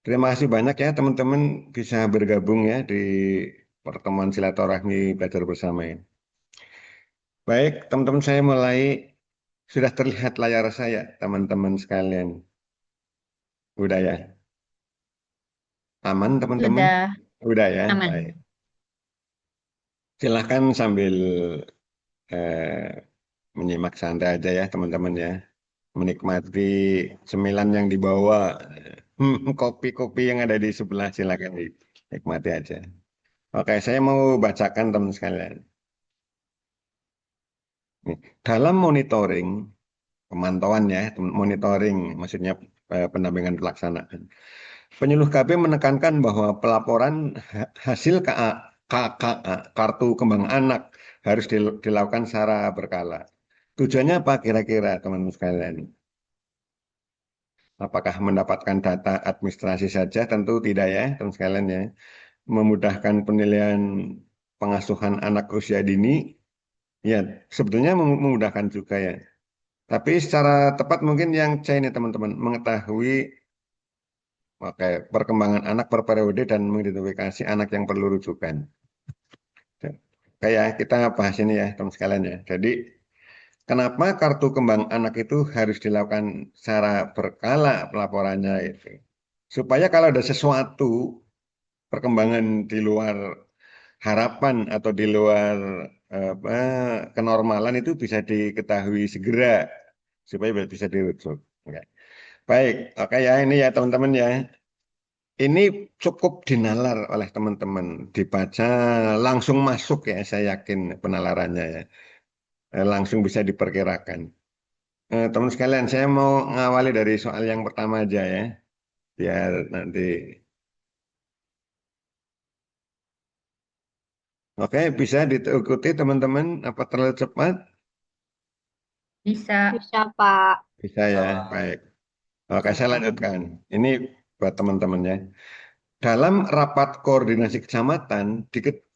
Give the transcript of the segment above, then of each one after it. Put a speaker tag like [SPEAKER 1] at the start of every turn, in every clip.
[SPEAKER 1] Terima kasih banyak ya teman-teman bisa bergabung ya di pertemuan silaturahmi belajar bersama ini. Baik, teman-teman saya mulai sudah terlihat layar saya, teman-teman sekalian. Udah ya? Aman teman-teman?
[SPEAKER 2] Sudah
[SPEAKER 1] Udah ya? Baik.
[SPEAKER 2] aman.
[SPEAKER 1] Silahkan sambil eh, menyimak santai aja ya teman-teman ya. Menikmati cemilan yang dibawa, kopi-kopi yang ada di sebelah silakan dinikmati aja. Oke, saya mau bacakan teman sekalian. Nih, dalam monitoring, pemantauan ya, monitoring maksudnya pendampingan pelaksanaan. Penyuluh KB menekankan bahwa pelaporan hasil KKA, kartu kembang anak, harus dilakukan secara berkala. Tujuannya apa kira-kira teman-teman sekalian? Apakah mendapatkan data administrasi saja? Tentu tidak ya, teman sekalian ya. Memudahkan penilaian pengasuhan anak usia dini, ya sebetulnya memudahkan juga ya. Tapi secara tepat mungkin yang C ini teman-teman mengetahui oke, perkembangan anak per periode dan mengidentifikasi anak yang perlu rujukan. Kayak kita bahas ini ya teman sekalian ya. Jadi kenapa kartu kembang anak itu harus dilakukan secara berkala pelaporannya itu. Supaya kalau ada sesuatu perkembangan di luar harapan atau di luar apa, kenormalan itu bisa diketahui segera supaya bisa dirujuk. Oke. Baik, oke ya ini ya teman-teman ya. Ini cukup dinalar oleh teman-teman, dibaca langsung masuk ya, saya yakin penalarannya ya. Langsung bisa diperkirakan. Teman sekalian, saya mau ngawali dari soal yang pertama aja ya, biar nanti. Oke, bisa diikuti teman-teman, apa terlalu cepat?
[SPEAKER 2] Bisa.
[SPEAKER 3] Bisa, Pak.
[SPEAKER 1] Bisa ya, baik. Oke, saya lanjutkan. Ini buat teman-teman ya. Dalam rapat koordinasi kecamatan,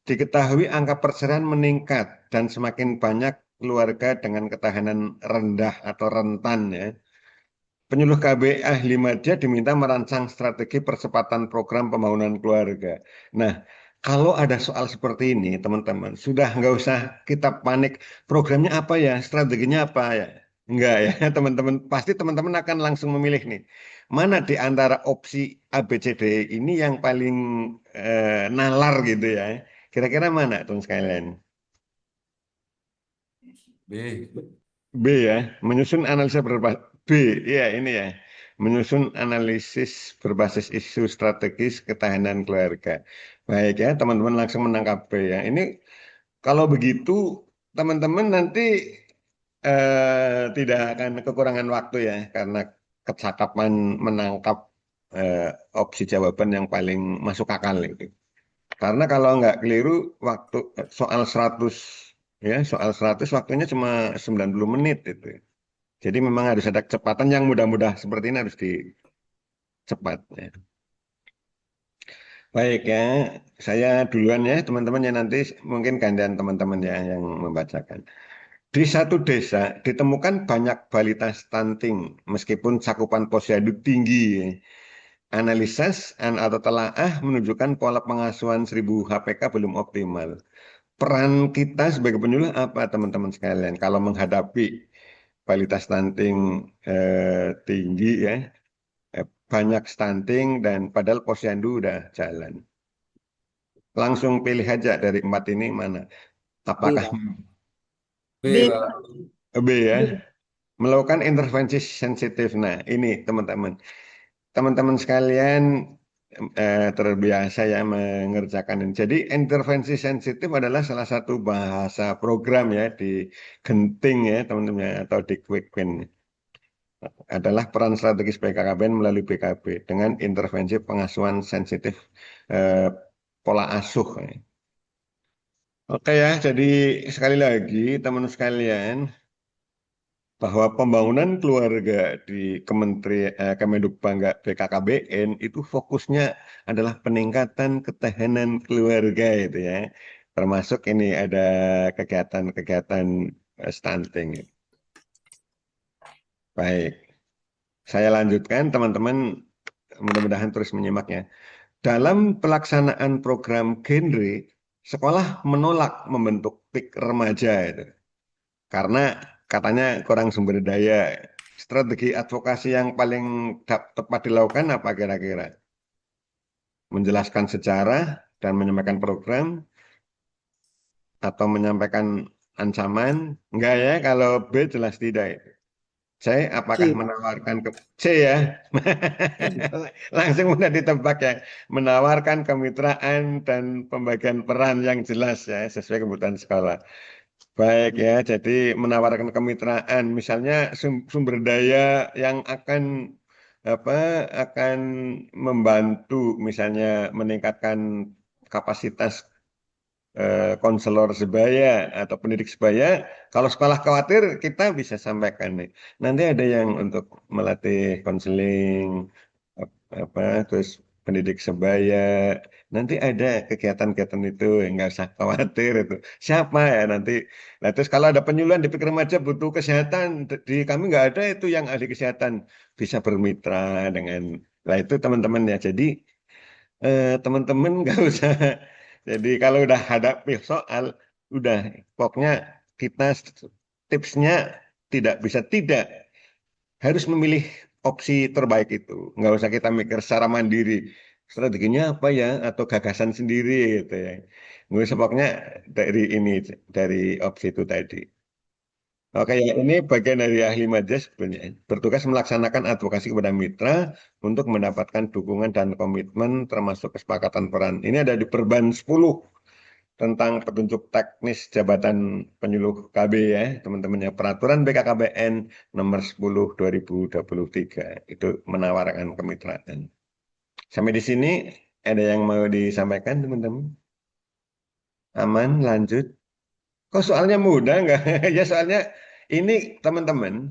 [SPEAKER 1] diketahui angka perceraian meningkat dan semakin banyak keluarga dengan ketahanan rendah atau rentan ya. Penyuluh KB ahli media diminta merancang strategi percepatan program pembangunan keluarga. Nah, kalau ada soal seperti ini, teman-teman, sudah nggak usah kita panik. Programnya apa ya? Strateginya apa ya? Enggak ya, teman-teman. Pasti teman-teman akan langsung memilih nih. Mana di antara opsi A, B, C, D ini yang paling nalar gitu ya? Kira-kira mana, teman sekalian?
[SPEAKER 4] B.
[SPEAKER 1] B ya, menyusun analisa berbasis B, ya ini ya, menyusun analisis berbasis isu strategis ketahanan keluarga. Baik ya, teman-teman langsung menangkap B ya. Ini kalau begitu teman-teman nanti tidak akan kekurangan waktu ya, karena kecakapan menangkap eh, opsi jawaban yang paling masuk akal itu. Karena kalau nggak keliru waktu soal 100 ya, soal 100 waktunya cuma 90 menit itu. Jadi memang harus ada kecepatan yang mudah-mudah seperti ini harus dicepat ya. Baik ya, saya duluan ya teman-teman ya nanti mungkin gantian teman-teman ya yang membacakan. Di satu desa ditemukan banyak balita stunting meskipun cakupan posyandu tinggi. Analisis atau telaah menunjukkan pola pengasuhan 1000 HPK belum optimal. Peran kita sebagai penyuluh apa teman-teman sekalian kalau menghadapi balita stunting tinggi ya, banyak stunting dan padahal posyandu udah jalan. Langsung pilih aja dari empat ini mana.
[SPEAKER 4] B,
[SPEAKER 1] Apakah
[SPEAKER 4] Pak. B,
[SPEAKER 2] B.
[SPEAKER 4] Pak.
[SPEAKER 1] B ya?
[SPEAKER 2] B.
[SPEAKER 1] Melakukan intervensi sensitif. Nah, ini teman-teman. Teman-teman sekalian terbiasa ya mengerjakan ini. Jadi intervensi sensitif adalah salah satu bahasa program ya di Genting ya teman-teman ya, atau di Quickbin. Adalah peran strategis BKKBN melalui BKB dengan intervensi pengasuhan sensitif eh, pola asuh. Oke ya, jadi sekali lagi teman sekalian bahwa pembangunan keluarga di Kemendikbud BKKBN itu fokusnya adalah peningkatan ketahanan keluarga itu ya. Termasuk ini ada kegiatan-kegiatan stunting. Baik, saya lanjutkan teman-teman mudah-mudahan terus menyimaknya. Dalam pelaksanaan program genre, sekolah menolak membentuk PIK remaja itu. Karena katanya kurang sumber daya. Strategi advokasi yang paling tepat dilakukan apa kira-kira? Menjelaskan sejarah dan menyampaikan program atau menyampaikan ancaman? Enggak ya, kalau B jelas tidak. C, apakah
[SPEAKER 2] C.
[SPEAKER 1] menawarkan ke C ya? Langsung mudah ditebak ya. Menawarkan kemitraan dan pembagian peran yang jelas ya, sesuai kebutuhan sekolah. Baik ya, jadi menawarkan kemitraan, misalnya sumber daya yang akan apa akan membantu, misalnya meningkatkan kapasitas konselor sebaya atau pendidik sebaya. Kalau sekolah khawatir, kita bisa sampaikan nih. Nanti ada yang untuk melatih konseling, apa, terus pendidik sebaya. Nanti ada kegiatan-kegiatan itu, nggak usah khawatir itu. Siapa ya nanti? Nah, terus kalau ada penyuluhan di Pikir Remaja butuh kesehatan, di kami nggak ada itu yang ahli kesehatan bisa bermitra dengan. Nah itu teman-teman ya. Jadi teman-teman nggak usah. Jadi kalau udah hadapi soal, udah pokoknya kita tipsnya tidak bisa tidak harus memilih opsi terbaik itu. Nggak usah kita mikir secara mandiri. Strateginya apa ya? Atau gagasan sendiri gitu ya. Nggak usah pokoknya dari ini, dari opsi itu tadi. Oke, ya ini bagian dari ahli majas sebenarnya. Bertugas melaksanakan advokasi kepada mitra untuk mendapatkan dukungan dan komitmen termasuk kesepakatan peran. Ini ada di Perban 10 tentang petunjuk teknis jabatan penyuluh KB ya, teman-teman ya. Peraturan BKKBN nomor 10 2023 itu menawarkan kemitraan. Sampai di sini ada yang mau disampaikan teman-teman? Aman, lanjut. Kok soalnya mudah nggak? Ya soalnya ini teman-teman,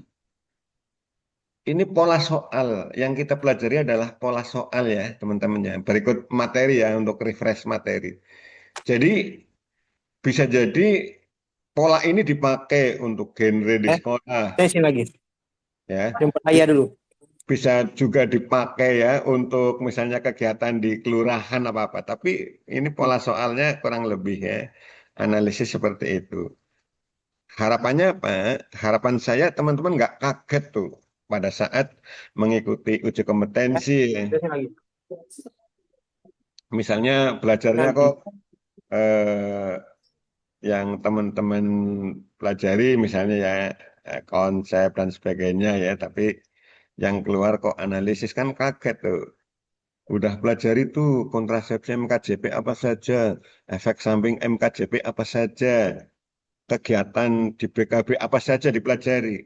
[SPEAKER 1] ini pola soal yang kita pelajari adalah pola soal ya teman-teman ya. Berikut materi ya untuk refresh materi. Jadi bisa jadi pola ini dipakai untuk genre di sekolah
[SPEAKER 2] Saya sini lagi.
[SPEAKER 1] ya.
[SPEAKER 2] Jemput ayah dulu.
[SPEAKER 1] Bisa juga dipakai ya untuk misalnya kegiatan di kelurahan apa-apa. Tapi ini pola soalnya kurang lebih ya. Analisis seperti itu. Harapannya apa? Harapan saya teman-teman nggak kaget tuh pada saat mengikuti uji kompetensi.
[SPEAKER 2] Saya sini lagi.
[SPEAKER 1] Misalnya belajarnya
[SPEAKER 2] Nanti.
[SPEAKER 1] kok eh, yang teman-teman pelajari misalnya ya konsep dan sebagainya ya, tapi yang keluar kok analisis kan kaget tuh. Udah pelajari tuh kontrasepsi MKJP apa saja, efek samping MKJP apa saja, kegiatan di BKB apa saja dipelajari.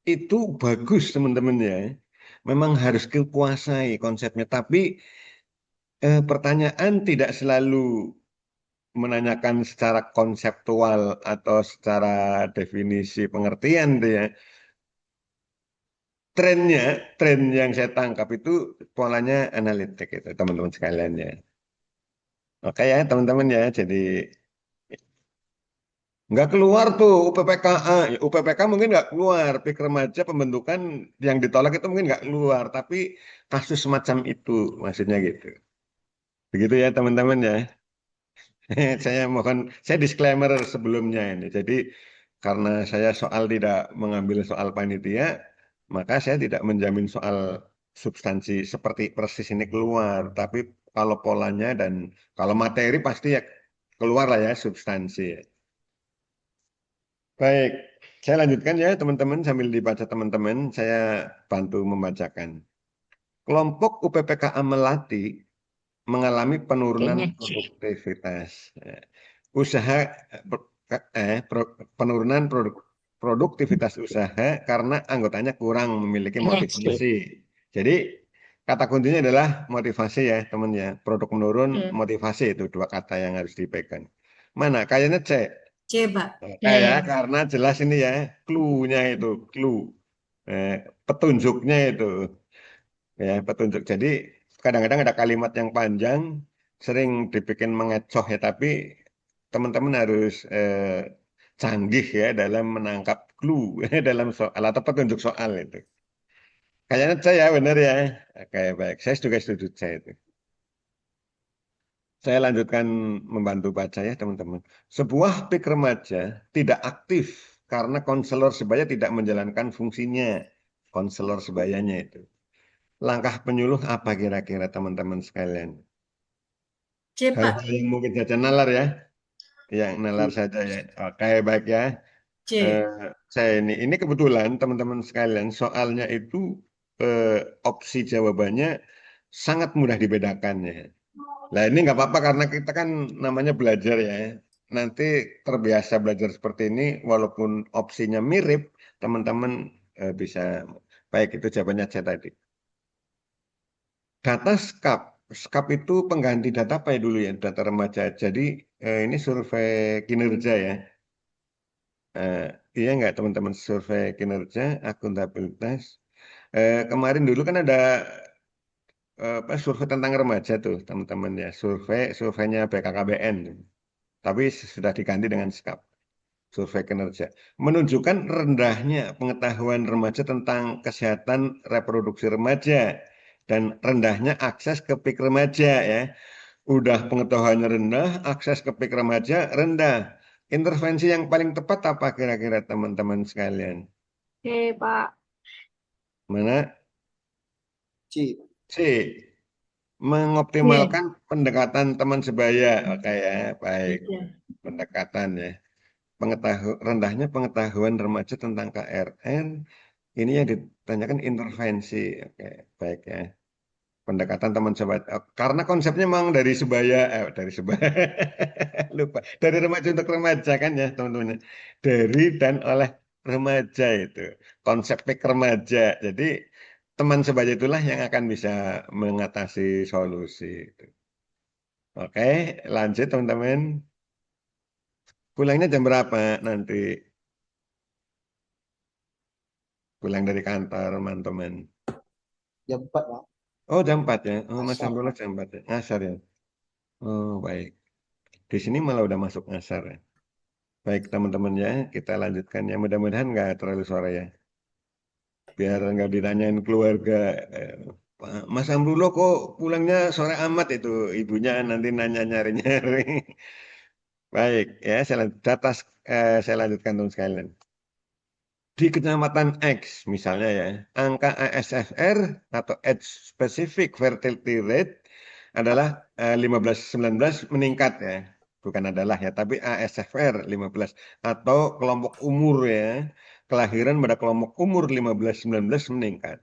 [SPEAKER 1] Itu bagus teman-teman ya. Memang harus kuasai konsepnya, tapi pertanyaan tidak selalu menanyakan secara konseptual atau secara definisi pengertian tuh ya. Trennya, tren yang saya tangkap itu polanya analitik itu teman-teman sekalian ya. Oke ya teman-teman ya, jadi nggak keluar tuh UPPKA. Ya, UPPK mungkin nggak keluar, PIK remaja pembentukan yang ditolak itu mungkin nggak keluar, tapi kasus semacam itu maksudnya gitu. Begitu ya teman-teman ya. Saya mohon, saya disclaimer sebelumnya ini. Jadi karena saya soal tidak mengambil soal panitia, maka saya tidak menjamin soal substansi seperti persis ini keluar. Tapi kalau polanya dan kalau materi pasti ya keluar lah ya substansi. Baik, saya lanjutkan ya teman-teman sambil dibaca teman-teman, saya bantu membacakan. Kelompok UPPKA Melati mengalami penurunan
[SPEAKER 3] Kayaknya C.
[SPEAKER 1] produktivitas. Usaha penurunan produktivitas usaha karena anggotanya kurang memiliki
[SPEAKER 3] Kayaknya C.
[SPEAKER 1] motivasi. Jadi kata kuncinya adalah motivasi ya teman ya. Produk menurun, motivasi itu dua kata yang harus dipegang. Mana? Kayaknya C.
[SPEAKER 5] C, Pak.
[SPEAKER 1] Ya, karena jelas ini ya, clue-nya itu, clue. Eh, petunjuknya itu. Ya, petunjuk. Jadi kadang-kadang ada kalimat yang panjang, sering dibikin mengecoh ya, tapi teman-teman harus canggih ya dalam menangkap clue dalam soal atau petunjuk soal itu. Kayaknya C ya, benar ya. Oke, baik. Saya juga setuju C itu. Saya lanjutkan membantu baca ya, teman-teman. Sebuah PIK remaja tidak aktif karena konselor sebaya tidak menjalankan fungsinya. Konselor sebayanya itu. Langkah penyuluh apa kira-kira teman-teman sekalian?
[SPEAKER 2] C, Pak.
[SPEAKER 1] Hal-hal yang mungkin saja nalar ya. Yang nalar saja ya. Oke, baik ya.
[SPEAKER 2] C.
[SPEAKER 1] Eh, saya ini kebetulan teman-teman sekalian soalnya itu eh, opsi jawabannya sangat mudah dibedakan ya. Nah ini nggak apa-apa karena kita kan namanya belajar ya. Nanti terbiasa belajar seperti ini walaupun opsinya mirip, teman-teman bisa baik itu jawabannya C tadi. Data SCAP. SCAP itu pengganti data apa ya dulu ya, data remaja. Jadi ini survei kinerja ya. Eh, iya nggak teman-teman survei kinerja, akuntabilitas. Kemarin dulu kan ada apa, survei tentang remaja tuh teman-teman ya, surveinya BKKBN. Tapi sudah diganti dengan SCAP, survei kinerja. Menunjukkan rendahnya pengetahuan remaja tentang kesehatan reproduksi remaja dan rendahnya akses ke PIK remaja ya. Udah pengetahuannya rendah, akses ke PIK remaja rendah. Intervensi yang paling tepat apa kira-kira teman-teman sekalian?
[SPEAKER 3] Oke, Pak.
[SPEAKER 1] Mana?
[SPEAKER 4] C.
[SPEAKER 1] C.
[SPEAKER 2] C.
[SPEAKER 1] Mengoptimalkan pendekatan teman sebaya. Oke ya, baik.
[SPEAKER 2] Iya.
[SPEAKER 1] Pendekatan ya. Rendahnya pengetahuan remaja tentang KRR. Ini yang ditanyakan intervensi. Oke, baik ya. Pendekatan teman sebaya. Karena konsepnya memang dari sebaya, dari sebaya. Lupa. Dari remaja untuk remaja kan ya, teman-teman. Dari dan oleh remaja itu. Konsep PIK remaja. Jadi teman sebaya itulah yang akan bisa mengatasi solusi. Oke, lanjut teman-teman. Pulangnya jam berapa nanti? Pulang dari kantor, teman-teman.
[SPEAKER 4] Jam 4 Pak.
[SPEAKER 1] Oh, jam 4 ya. Oh, Mas
[SPEAKER 4] Asar.
[SPEAKER 1] Abdullah jam 4 ya. Ngasar ya. Oh, baik. Di sini malah udah masuk ngasar ya. Baik, teman-teman ya. Kita lanjutkan ya. Mudah-mudahan nggak terlalu sore ya. Biar nggak ditanyain keluarga. eh, "Pak, Mas Amrullah kok pulangnya sore amat itu?" Ibunya nanti nanya nyari-nyari. Baik, ya. Saya lanjutkan teman sekalian. Di kecamatan X misalnya ya, angka ASFR atau Age Specific Fertility Rate adalah 15-19 meningkat ya. Bukan adalah ya, tapi ASFR 15 atau kelompok umur ya. Kelahiran pada kelompok umur 15-19 meningkat.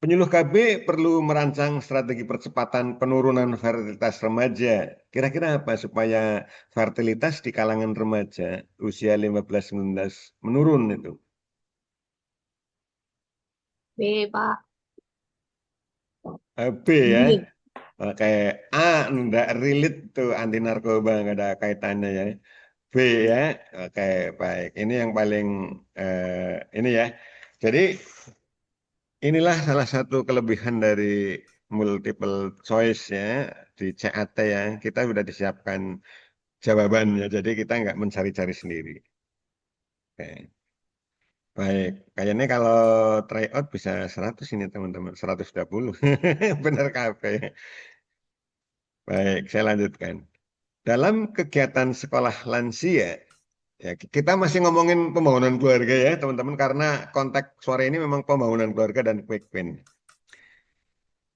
[SPEAKER 1] Penyuluh KB perlu merancang strategi percepatan penurunan fertilitas remaja. Kira-kira apa supaya fertilitas di kalangan remaja usia 15-19 menurun itu?
[SPEAKER 3] B, Pak.
[SPEAKER 1] B ya.
[SPEAKER 2] B.
[SPEAKER 1] Oke, A enggak relate tuh anti narkoba nggak ada kaitannya ya. B ya. Oke, baik. Ini yang paling ini ya. Jadi inilah salah satu kelebihan dari multiple choice ya di CAT ya. Kita sudah disiapkan jawabannya. Jadi kita nggak mencari-cari sendiri. Oke. Baik, kayaknya kalau tryout bisa 100 ini teman-teman, 120. Benar kafe. Baik, saya lanjutkan. Dalam kegiatan sekolah lansia, ya kita masih ngomongin pembangunan keluarga ya teman-teman, karena konteks sore ini memang pembangunan keluarga dan quick win.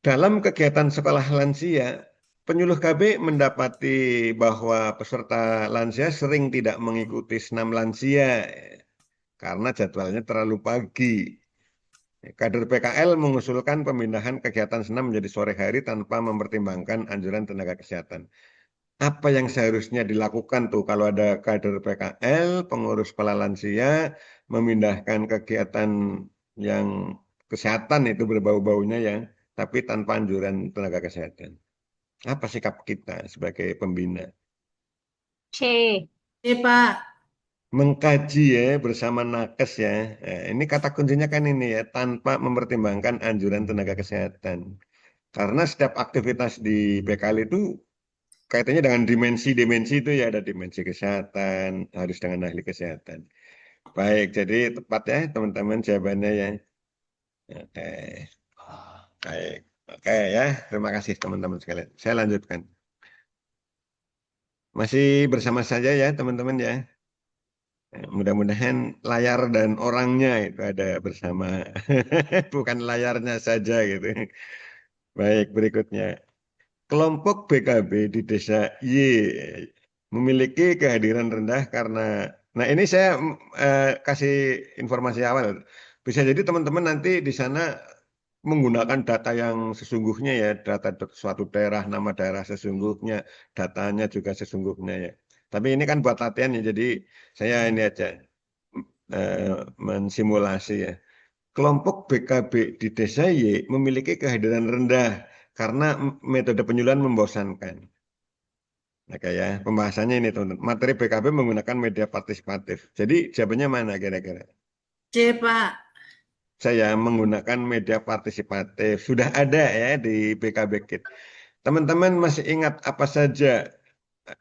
[SPEAKER 1] Dalam kegiatan sekolah lansia, penyuluh KB mendapati bahwa peserta lansia sering tidak mengikuti senam lansia karena jadwalnya terlalu pagi. Kader PKL mengusulkan pemindahan kegiatan senam menjadi sore hari tanpa mempertimbangkan anjuran tenaga kesehatan. Apa yang seharusnya dilakukan tuh kalau ada kader PKL, pengurus kepala lansia, memindahkan kegiatan yang kesehatan itu berbau-baunya ya, tapi tanpa anjuran tenaga kesehatan. Apa sikap kita sebagai pembina?
[SPEAKER 3] C.
[SPEAKER 2] C, Pak.
[SPEAKER 1] Mengkaji ya bersama nakes ya. Ini kata kuncinya kan ini ya, tanpa mempertimbangkan anjuran tenaga kesehatan. Karena setiap aktivitas di PKL itu kaitannya dengan dimensi-dimensi itu ya, ada dimensi kesehatan, harus dengan ahli kesehatan. Baik, jadi tepat ya teman-teman jawabannya ya. Oke, baik. Oke ya, terima kasih teman-teman sekalian. Saya lanjutkan. Masih bersama saja ya teman-teman ya. Mudah-mudahan layar dan orangnya itu ada bersama, bukan layarnya saja gitu. Baik, berikutnya. Kelompok BKB di desa Y memiliki kehadiran rendah karena, nah ini saya kasih informasi awal. Bisa jadi teman-teman nanti di sana menggunakan data yang sesungguhnya ya, data suatu daerah, nama daerah sesungguhnya, datanya juga sesungguhnya ya. Tapi ini kan buat latihan ya, jadi saya ini aja mensimulasi ya. Kelompok BKB di desa Y memiliki kehadiran rendah karena metode penyuluhan membosankan. Oke ya, pembahasannya ini teman-teman. Materi BKB menggunakan media partisipatif. Jadi jawabannya mana kira-kira?
[SPEAKER 2] C, Pak.
[SPEAKER 1] Saya menggunakan media partisipatif. Sudah ada ya di BKB Kit. Teman-teman masih ingat apa saja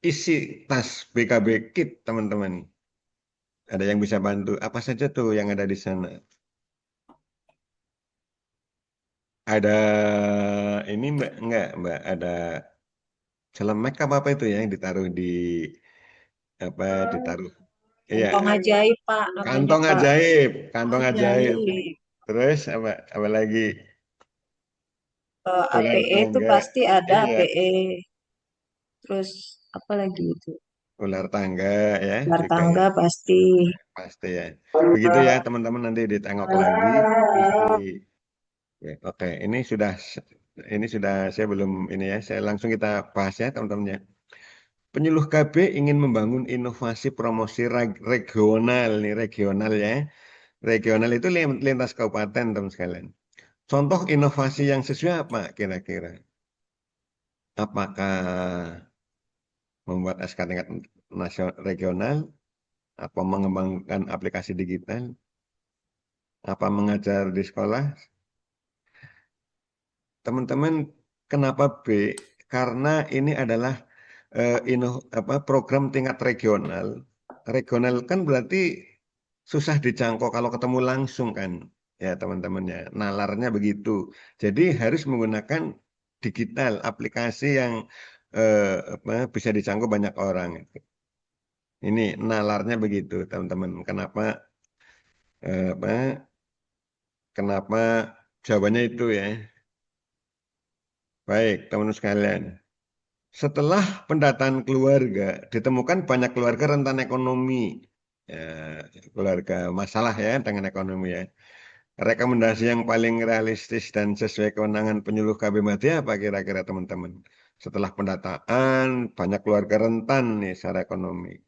[SPEAKER 1] isi tas BKB Kit, teman-teman? Ada yang bisa bantu? Apa saja tuh yang ada di sana? Ada ini Mbak, enggak Mbak, ada celemek apa itu ya yang ditaruh di apa ditaruh? Iya,
[SPEAKER 5] Kantong ajaib, Pak, namanya,
[SPEAKER 1] kantong
[SPEAKER 5] Pak.
[SPEAKER 1] ajaib, kantong ajaib.
[SPEAKER 5] Ajaib.
[SPEAKER 1] Terus apa lagi? Ular
[SPEAKER 5] APE itu
[SPEAKER 1] tangga.
[SPEAKER 5] pasti ada
[SPEAKER 1] Iya,
[SPEAKER 5] APE. Terus apa lagi itu?
[SPEAKER 1] ular tangga ya
[SPEAKER 5] Ular
[SPEAKER 1] juga ya.
[SPEAKER 5] tangga pasti.
[SPEAKER 1] Pasti ya. Begitu ya teman-teman nanti ditengok lagi isi. Ya, oke, ini sudah saya belum ini ya. Saya langsung kita bahas ya teman-teman ya. Penyuluh KB ingin membangun inovasi promosi regional nih, regional ya. Regional itu lintas kabupaten teman sekalian. Contoh inovasi yang sesuai apa kira-kira? Apakah membuat SK tingkat nasional regional, apa mengembangkan aplikasi digital, apa mengajar di sekolah? Teman-teman, kenapa B? Karena ini adalah program tingkat regional. Regional kan berarti susah dijangkau kalau ketemu langsung kan, ya teman-teman ya. Nalarnya begitu. Jadi harus menggunakan digital, aplikasi yang bisa dijangkau banyak orang. Ini nalarnya begitu, teman-teman. Kenapa jawabannya itu ya? Baik, teman-teman sekalian. Setelah pendataan keluarga, ditemukan banyak keluarga rentan ekonomi. Ya, keluarga masalah ya dengan ekonomi ya. Rekomendasi yang paling realistis dan sesuai kewenangan penyuluh KB Madya apa kira-kira teman-teman? Setelah pendataan, banyak keluarga rentan nih secara ekonomi.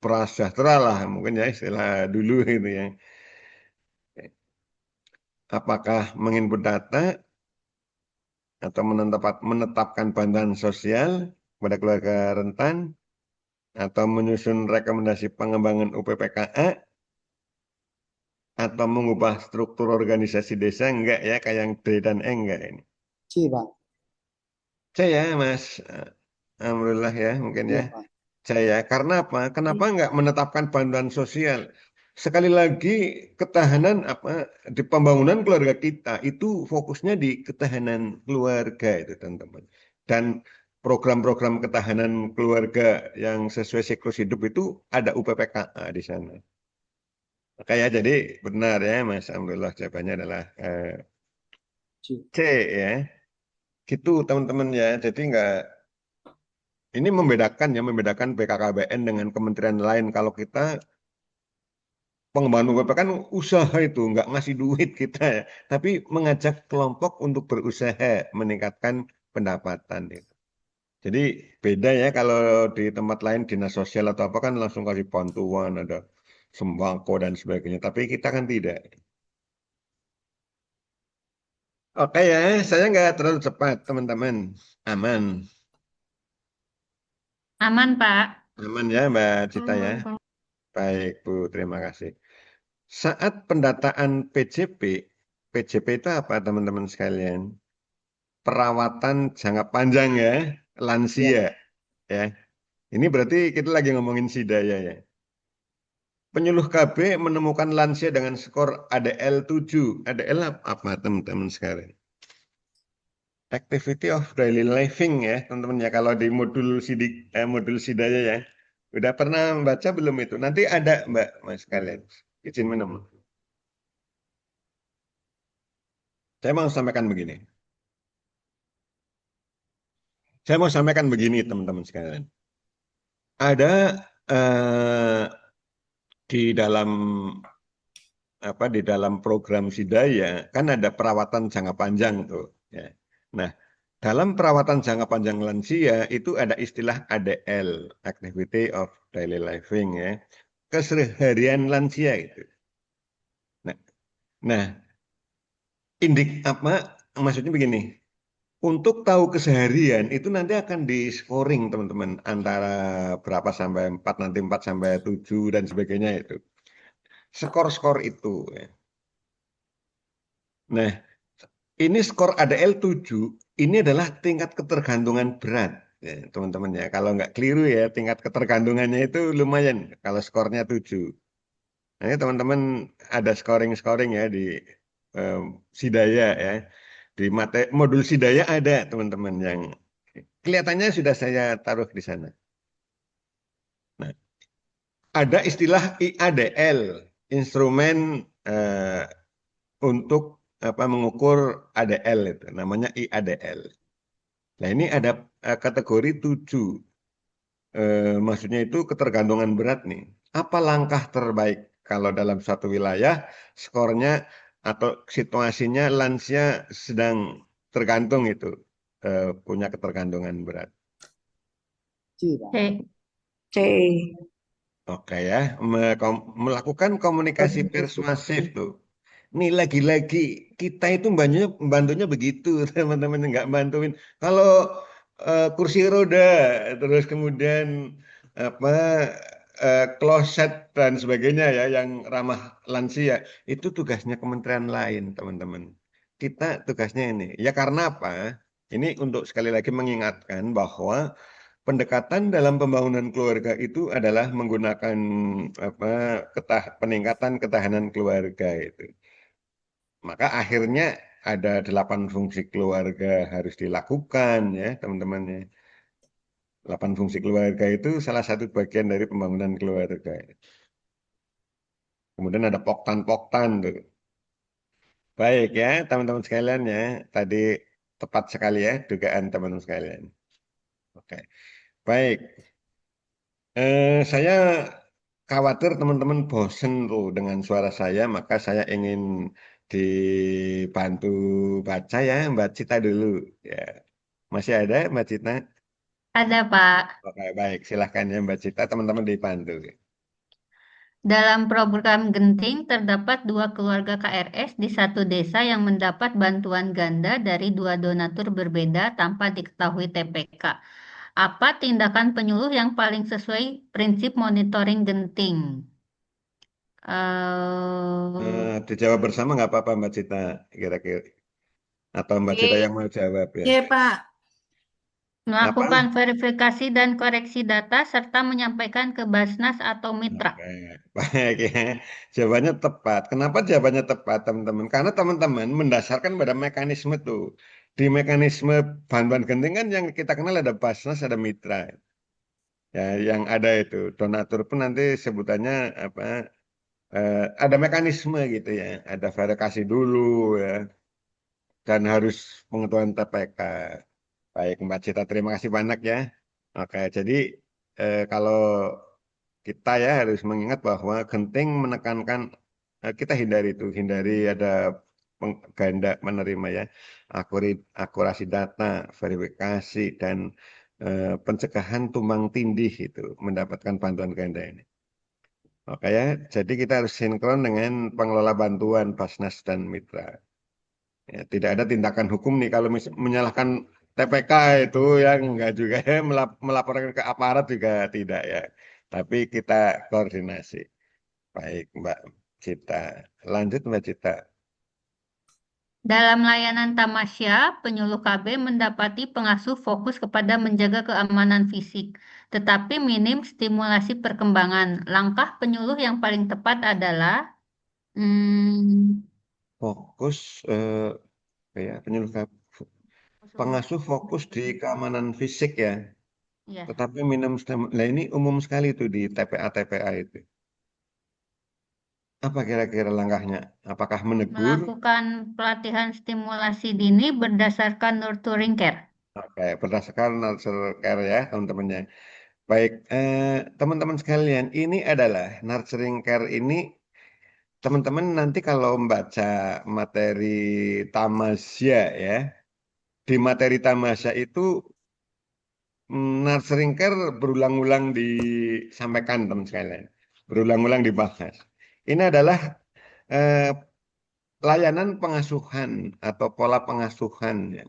[SPEAKER 1] Prasejahtera lah mungkin ya istilah dulu gitu ya. Apakah menginput data atau menetapkan bantuan sosial pada keluarga rentan atau menyusun rekomendasi pengembangan UPPKA atau mengubah struktur organisasi desa enggak ya kayak yang D dan E enggak ini.
[SPEAKER 4] C, Pak.
[SPEAKER 1] Saya Mas, alhamdulillah ya mungkin ya.
[SPEAKER 4] Iya, Pak.
[SPEAKER 1] Saya karena apa? Kenapa enggak menetapkan bantuan sosial? Sekali lagi ketahanan di pembangunan keluarga kita itu fokusnya di ketahanan keluarga itu teman-teman. Dan program-program ketahanan keluarga yang sesuai siklus hidup itu ada UPPKA di sana. Oke ya, jadi benar ya Mas. Alhamdulillah jawabannya adalah
[SPEAKER 4] C.
[SPEAKER 1] C ya. Gitu teman-teman ya. Jadi ini membedakan BKKBN dengan kementerian lain. Kalau kita pengembangan UPP kan usaha itu, nggak ngasih duit kita ya. Tapi mengajak kelompok untuk berusaha meningkatkan pendapatan itu. Jadi beda ya kalau di tempat lain dinas sosial atau apa kan langsung kasih bantuan, ada sembako dan sebagainya. Tapi kita kan tidak. Oke ya, saya nggak terlalu cepat teman-teman. Aman.
[SPEAKER 2] Aman, Pak.
[SPEAKER 1] Aman ya Mbak Cita ya.
[SPEAKER 3] Aman, Pak.
[SPEAKER 1] Baik Bu, terima kasih. Saat pendataan PJP, PJP itu apa teman-teman sekalian? Perawatan jangka panjang ya, lansia
[SPEAKER 4] Iya.
[SPEAKER 1] ya. Ini berarti kita lagi ngomongin SIDA ya. Penyuluh KB menemukan lansia dengan skor ADL 7. ADL apa teman-teman sekarang? Activity of daily living ya teman-teman ya. Kalau di modul Sidaya ya. Udah pernah baca belum itu? Nanti ada Mbak Mas kalian. Izin minum. Saya mau sampaikan begini. Saya mau sampaikan begini teman-teman sekalian. Ada di dalam di dalam program Sidaya kan ada perawatan jangka panjang tuh ya. Nah, dalam perawatan jangka panjang lansia itu ada istilah ADL, Activity of Daily Living ya. Keseharian lansia itu. Nah, maksudnya begini. Untuk tahu keseharian itu nanti akan di scoring teman-teman antara berapa sampai 4 nanti 4 sampai 7 dan sebagainya itu. Skor-skor itu ya. Nah, ini skor ADL 7 ini adalah tingkat ketergantungan berat ya, teman-teman ya. Kalau nggak keliru ya tingkat ketergantungannya itu lumayan kalau skornya 7. Nah, ini teman-teman ada scoring-scoring ya di Sidaya ya. Di modul Sidaya ada teman-teman yang kelihatannya sudah saya taruh di sana. Nah, ada istilah IADL, instrumen untuk mengukur ADL itu, namanya IADL. Nah, ini ada kategori 7. Maksudnya itu ketergantungan berat nih. Apa langkah terbaik kalau dalam suatu wilayah skornya atau situasinya lansia sedang tergantung itu punya ketergantungan berat.
[SPEAKER 4] C, Pak.
[SPEAKER 2] C.
[SPEAKER 3] C.
[SPEAKER 1] Oke ya, melakukan komunikasi persuasif tuh. Ini lagi-lagi kita itu bantunya begitu teman-teman nggak bantuin. Kalau kursi roda terus kemudian apa kloset dan sebagainya ya yang ramah lansia itu tugasnya kementerian lain teman-teman. Kita tugasnya ini ya karena apa? Ini untuk sekali lagi mengingatkan bahwa pendekatan dalam pembangunan keluarga itu adalah menggunakan peningkatan ketahanan keluarga itu. Maka akhirnya ada 8 fungsi keluarga harus dilakukan ya teman-teman ya. 8 fungsi keluarga itu salah satu bagian dari pembangunan keluarga. Kemudian ada poktan-poktan tuh. Baik ya teman-teman sekalian ya. Tadi tepat sekali ya dugaan teman-teman sekalian. Oke. Baik. Saya khawatir teman-teman bosen tuh dengan suara saya, maka saya ingin dibantu baca ya Mbak Cita dulu. Ya, masih ada Mbak Cita?
[SPEAKER 2] Ada, Pak.
[SPEAKER 1] Oke, baik. Silahkan ya Mbak Cita, teman-teman dibantu.
[SPEAKER 2] Dalam program Genting terdapat 2 keluarga KRS di satu desa yang mendapat bantuan ganda dari 2 donatur berbeda tanpa diketahui TPK. Apa tindakan penyuluh yang paling sesuai prinsip monitoring Genting?
[SPEAKER 1] Dijawab bersama nggak apa-apa Mbak Cita, kira-kira. Atau Mbak Cita
[SPEAKER 3] C.
[SPEAKER 1] yang mau jawab ya.
[SPEAKER 2] Iya,
[SPEAKER 6] C, Pak.
[SPEAKER 2] Melakukan verifikasi dan koreksi data serta menyampaikan ke Basnas atau mitra.
[SPEAKER 1] Oke, baik ya. Jawabannya tepat. Kenapa jawabannya tepat, teman-teman? Karena teman-teman mendasarkan pada mekanisme tuh. Di mekanisme bantuan genting kan yang kita kenal ada Basnas, ada mitra. Ya, yang ada itu donatur pun nanti sebutannya ada mekanisme gitu ya. Ada verifikasi dulu ya. Dan harus pengetahuan TPK. Baik, Mbak Cita, terima kasih banyak ya. Oke, jadi kalau kita ya harus mengingat bahwa genting menekankan kita hindari ada ganda menerima ya, akurasi data, verifikasi dan pencegahan tumbang tindih itu mendapatkan bantuan ganda ini. Oke ya, jadi kita harus sinkron dengan pengelola bantuan Basnas dan mitra. Ya, tidak ada tindakan hukum nih kalau menyalahkan TPK itu yang enggak juga ya, melaporkan ke aparat juga tidak ya. Tapi kita koordinasi. Baik, Mbak Cita. Lanjut, Mbak Cita.
[SPEAKER 2] Dalam layanan tamasya, penyuluh KB mendapati pengasuh fokus kepada menjaga keamanan fisik, tetapi minim stimulasi perkembangan. Langkah penyuluh yang paling tepat adalah
[SPEAKER 1] Fokus penyuluh pengasuh fokus di keamanan fisik ya,
[SPEAKER 2] ya,
[SPEAKER 1] tetapi minum nah ini umum sekali itu di TPA-TPA itu. Apa kira-kira langkahnya? Apakah menegur?
[SPEAKER 2] melakukan pelatihan stimulasi dini berdasarkan nurturing care.
[SPEAKER 1] Oke, berdasarkan nurture care ya teman-temannya. Baik, teman-teman sekalian, ini adalah nurturing care ini teman-teman nanti kalau membaca materi tamasya ya, di materi tamasya itu nurturing care berulang-ulang disampaikan teman sekalian, berulang-ulang dibahas. Ini adalah eh, layanan pengasuhan atau pola pengasuhan ya.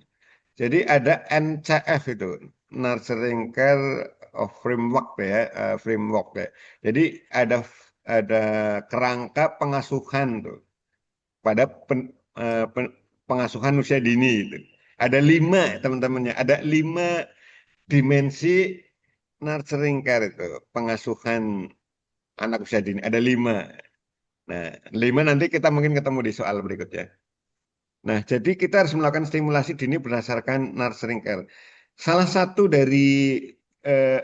[SPEAKER 1] Jadi ada NCF itu, Nurturing Care of Framework ya, framework ya. Jadi ada kerangka pengasuhan tuh pada pengasuhan usia dini itu. Ada 5 teman-temannya, ada 5 dimensi nurturing care itu, pengasuhan anak usia dini. Ada 5. Nah, 5 nanti kita mungkin ketemu di soal berikutnya. Nah, jadi kita harus melakukan stimulasi dini berdasarkan nurturing care. Salah satu dari eh,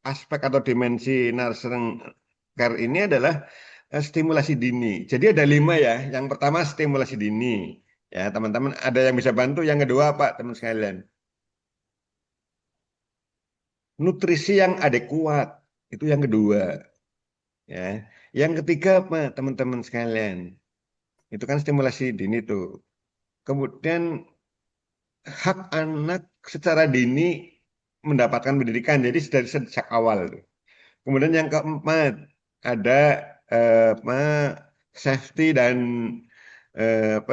[SPEAKER 1] aspek atau dimensi nurturing care ini adalah stimulasi dini. Jadi ada 5 ya. Yang pertama stimulasi dini. Ya, teman-teman ada yang bisa bantu. Yang kedua apa, teman sekalian? Nutrisi yang adekuat. Itu yang kedua. Ya. Yang ketiga apa, teman-teman sekalian? Itu kan stimulasi dini tuh. Kemudian hak anak secara dini mendapatkan pendidikan. Jadi dari sejak awal. Kemudian yang keempat ada apa, safety dan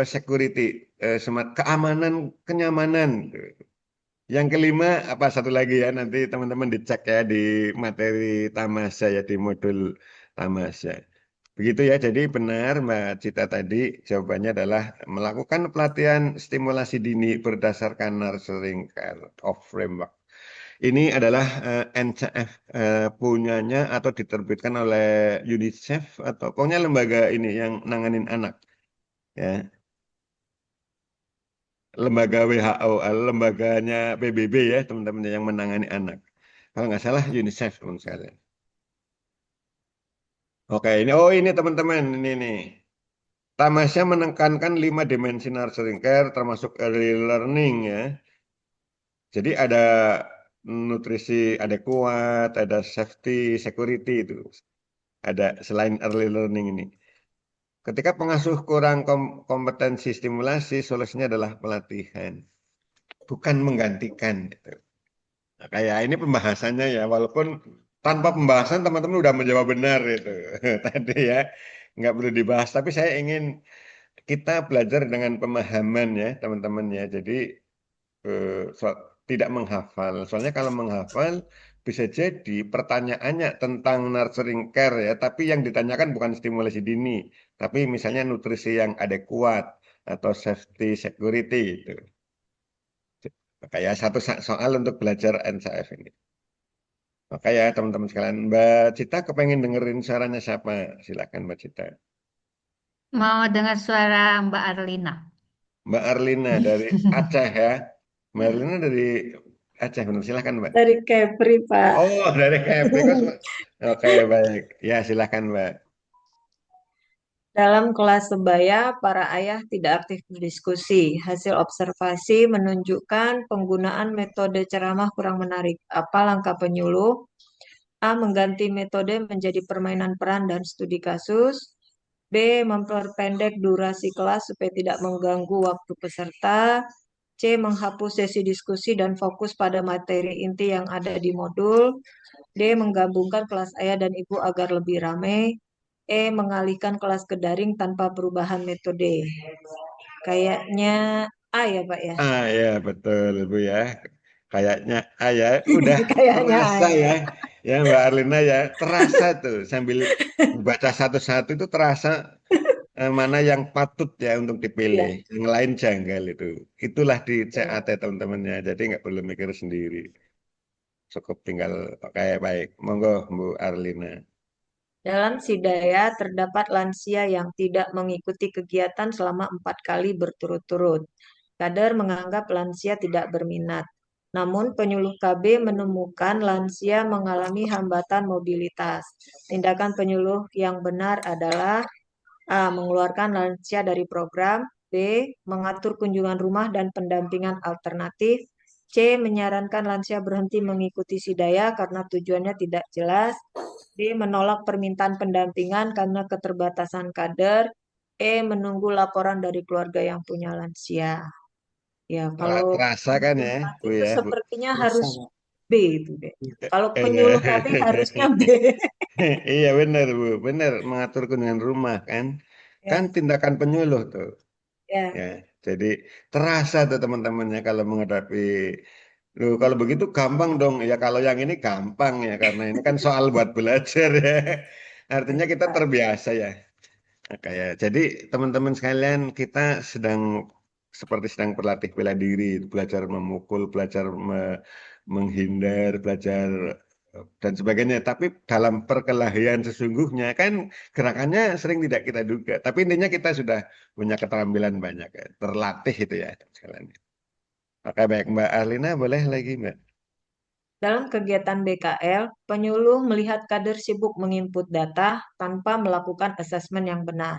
[SPEAKER 1] security, keamanan, kenyamanan. Yang kelima apa satu lagi ya nanti teman-teman dicek ya di materi tamasya ya di modul tamasya. Begitu ya, jadi benar Mbak Cita tadi jawabannya adalah melakukan pelatihan stimulasi dini berdasarkan Nurturing Care of Framework. Ini adalah NCF punyanya atau diterbitkan oleh UNICEF atau pokoknya lembaga ini yang nanganin anak. Ya, lembaga WHO, lembaganya PBB ya teman-teman yang menangani anak. Kalau nggak salah UNICEF teman sekalian. Oke, ini teman-teman ini nih. Tamasya menekankan 5 dimensi nurturing care termasuk early learning ya. Jadi ada nutrisi adekuat, ada safety, security itu. Ada selain early learning ini. Ketika pengasuh kurang kompetensi stimulasi, solusinya adalah pelatihan, bukan menggantikan. Gitu. Nah, kayak ini pembahasannya ya, walaupun tanpa pembahasan teman-teman udah menjawab benar itu tadi ya, nggak perlu dibahas. Tapi saya ingin kita belajar dengan pemahaman ya teman-teman ya. Jadi tidak menghafal. Soalnya kalau menghafal bisa jadi pertanyaannya tentang nurturing care ya, tapi yang ditanyakan bukan stimulasi dini, tapi misalnya nutrisi yang adekuat atau safety security itu. Kayak satu soal untuk belajar NCF ini. Maka ya teman-teman sekalian, Mbak Cita kepengen dengerin suaranya siapa? Silakan Mbak Cita.
[SPEAKER 2] Mau dengar suara Mbak Arlina?
[SPEAKER 1] Mbak Arlina dari Aceh ya. Mbak Arlina dari Aceh, benar. Silakan Mbak.
[SPEAKER 5] Dari Kepri, Pak.
[SPEAKER 1] Oh, dari Kepri. Oke, baik. Ya, silakan, Mbak.
[SPEAKER 5] Dalam kelas sebaya, para ayah tidak aktif berdiskusi. Hasil observasi menunjukkan penggunaan metode ceramah kurang menarik. Apa langkah penyuluh? A. Mengganti metode menjadi permainan peran dan studi kasus. B. Memperpendek durasi kelas supaya tidak mengganggu waktu peserta. C. Menghapus sesi diskusi dan fokus pada materi inti yang ada di modul. D. Menggabungkan kelas ayah dan ibu agar lebih ramai. E. Mengalihkan kelas ke daring tanpa perubahan metode. Kayaknya A ya, Pak ya?
[SPEAKER 1] Ah, ya, betul, Bu ya. Kayaknya ya, udah
[SPEAKER 5] Kayaknya A
[SPEAKER 1] terasa
[SPEAKER 5] ya.
[SPEAKER 1] ya. Ya, Mbak Arlina ya, terasa tuh sambil baca satu-satu itu terasa mana yang patut ya untuk dipilih.
[SPEAKER 5] Iya.
[SPEAKER 1] Yang lain janggal itu. Itulah di
[SPEAKER 5] Iya.
[SPEAKER 1] CAT teman-temannya, jadi nggak perlu mikir sendiri. cukup tinggal kayak baik. Monggo Bu Arlina.
[SPEAKER 5] Dalam Sidaya terdapat lansia yang tidak mengikuti kegiatan selama 4 kali berturut-turut. Kader menganggap lansia tidak berminat. Namun penyuluh KB menemukan lansia mengalami hambatan mobilitas. Tindakan penyuluh yang benar adalah A. Mengeluarkan lansia dari program. B. Mengatur kunjungan rumah dan pendampingan alternatif. C. Menyarankan lansia berhenti mengikuti Sidaya karena tujuannya tidak jelas. D. Menolak permintaan pendampingan karena keterbatasan kader. E. Menunggu laporan dari keluarga yang punya lansia. Ya, kalau
[SPEAKER 1] Terasa kan ya,
[SPEAKER 5] pelatih
[SPEAKER 1] Bu
[SPEAKER 5] itu
[SPEAKER 1] ya, Bu.
[SPEAKER 5] sepertinya
[SPEAKER 4] Terasa,
[SPEAKER 5] harus
[SPEAKER 4] Pak.
[SPEAKER 5] B itu deh. Kalau
[SPEAKER 1] Iya.
[SPEAKER 5] penyuluh KB harusnya B.
[SPEAKER 1] Iya benar Bu, benar mengatur kunjungan rumah kan. Kan
[SPEAKER 5] Ya,
[SPEAKER 1] tindakan penyuluh tuh.
[SPEAKER 5] ya.
[SPEAKER 1] Ya, jadi terasa tuh teman-temannya kalau menghadapi, loh kalau begitu gampang dong. Ya kalau yang ini gampang ya karena ini kan soal buat belajar ya. Artinya kita terbiasa ya. Nah, kayak jadi teman-teman sekalian kita sedang seperti sedang berlatih bela diri, belajar memukul, belajar menghindar, belajar dan sebagainya. Tapi dalam perkelahian sesungguhnya kan gerakannya sering tidak kita duga. Tapi intinya kita sudah punya keterampilan banyak, ya. Terlatih itu ya sekalian. Oke baik Mbak Arlina boleh lagi Mbak.
[SPEAKER 5] Dalam kegiatan BKL, penyuluh melihat kader sibuk menginput data tanpa melakukan asesmen yang benar.